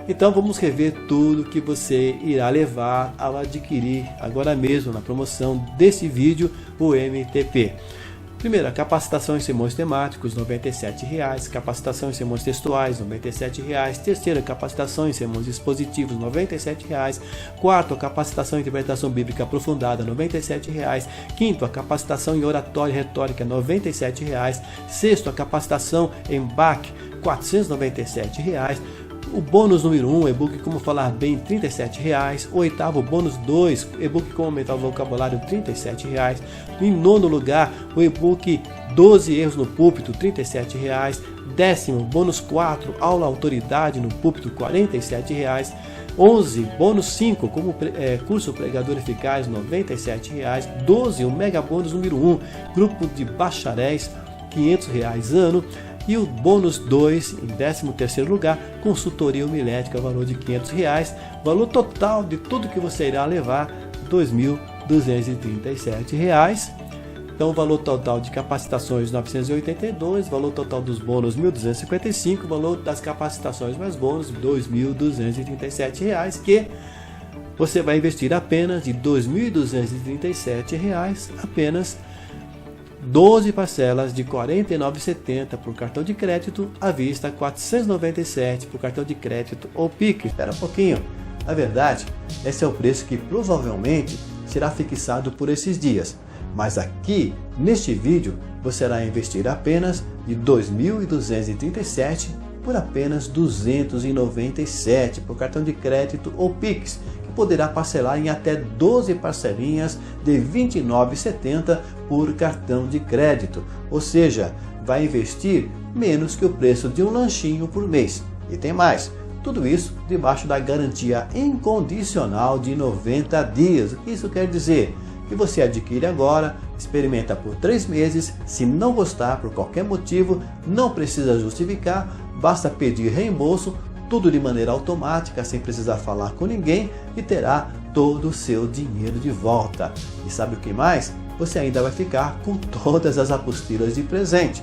Então vamos rever tudo que você irá levar ao adquirir agora mesmo na promoção desse vídeo, o MTP. Primeiro, a capacitação em sermões temáticos, R$ 97,00. Capacitação em sermões textuais, R$ 97,00. Terceira, capacitação em sermões expositivos, R$ 97,00. Quarto, a capacitação em interpretação bíblica aprofundada, R$ 97,00. Quinto, a capacitação em oratória e retórica, R$ 97,00. Sexto, a capacitação em Bach, R$ 497,00. O bônus número 1, e-book Como Falar Bem, R$ 37,00. O oitavo, bônus 2, e-book Como Aumentar o Vocabulário, R$ 37,00. Em nono lugar, o e-book 12 Erros no Púlpito, R$ 37,00. Décimo, bônus 4, Aula Autoridade no Púlpito, R$ 47,00. 11, bônus 5, como curso Pregador Eficaz, R$ 97,00. 12, o Mega Bônus número 1, grupo de bacharéis, R$ 500 ano. E o bônus 2, em 13º lugar, consultoria homilética, valor de R$ 500. Valor total de tudo que você irá levar, R$ 2.237. Então, o valor total de capacitações, 982, valor total dos bônus, 1.255, valor das capacitações mais bônus, R$ 2.237, que você vai investir apenas de R$ 2.237, apenas 12 parcelas de R$ 49,70 por cartão de crédito, à vista R$ 497 por cartão de crédito ou Pix. Espera um pouquinho, na verdade, esse é o preço que provavelmente será fixado por esses dias. Mas aqui, neste vídeo, você irá investir apenas de R$ 2.237 por apenas R$ 297 por cartão de crédito ou Pix, que poderá parcelar em até 12 parcelinhas de R$ 29,70 por cartão de crédito. Ou seja, vai investir menos que o preço de um lanchinho por mês. E tem mais, tudo isso debaixo da garantia incondicional de 90 dias. O que isso quer dizer? Que você adquire agora, experimenta por 3 meses, se não gostar por qualquer motivo, não precisa justificar, basta pedir reembolso, tudo de maneira automática, sem precisar falar com ninguém, e terá todo o seu dinheiro de volta. E sabe o que mais? Você ainda vai ficar com todas as apostilas de presente.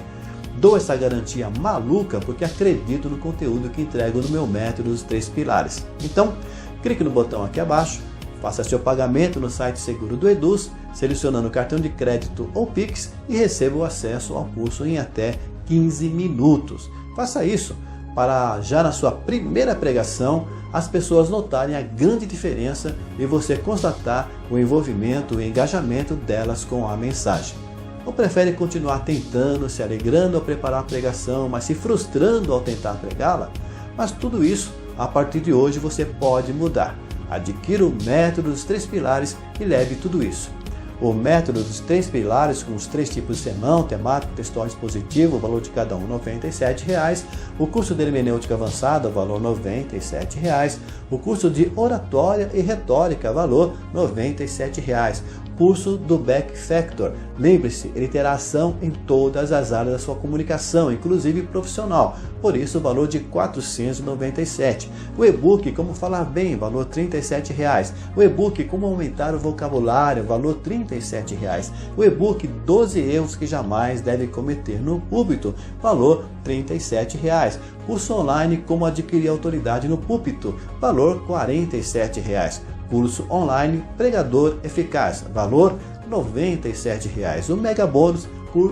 Dou essa garantia maluca porque acredito no conteúdo que entrego no meu método dos 3 pilares. Então, clique no botão aqui abaixo, faça seu pagamento no site seguro do Eduz, selecionando cartão de crédito ou Pix e receba o acesso ao curso em até 15 minutos. Faça isso para já na sua primeira pregação as pessoas notarem a grande diferença e você constatar o envolvimento e engajamento delas com a mensagem. Ou prefere continuar tentando, se alegrando ao preparar a pregação, mas se frustrando ao tentar pregá-la? Mas tudo isso, a partir de hoje, você pode mudar. Adquira o método dos 3 pilares e leve tudo isso. O método dos 3 pilares, com os 3 tipos de sermão, temático, textual expositivo, o valor de cada um R$ 97,00. O curso de hermenêutica avançada, o valor R$ 97,00. O curso de oratória e retórica, valor R$ 97,00. Curso do Back Factor. Lembre-se, ele terá ação em todas as áreas da sua comunicação, inclusive profissional. Por isso, o valor de R$ 497. O e-book Como Falar Bem, valor R$ 37,00. O e-book Como Aumentar o Vocabulário, valor R$ 37,00. O e-book 12 erros que jamais deve cometer no púlpito, valor R$ 37,00. Curso online Como Adquirir Autoridade no Púlpito, valor R$ 47,00. Curso online Pregador Eficaz, valor R$ 97,00. O Mega Bônus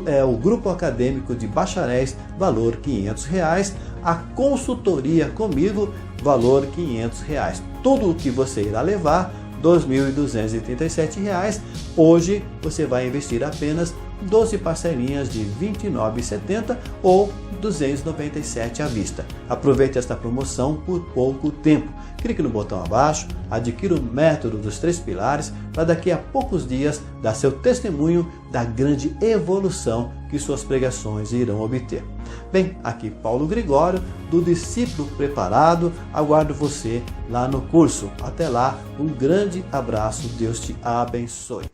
é o grupo acadêmico de bacharéis, valor R$ 500,00. A consultoria comigo, valor R$ 500,00. Tudo o que você irá levar, R$ 2.237. Hoje você vai investir apenas 12 parcelinhas de R$ 29,70 ou R$ 297 à vista. Aproveite esta promoção por pouco tempo. Clique no botão abaixo, adquira o método dos 3 pilares para daqui a poucos dias dar seu testemunho da grande evolução que suas pregações irão obter. Bem, aqui Paulo Gregório, do Discípulo Preparado, aguardo você lá no curso. Até lá, um grande abraço, Deus te abençoe.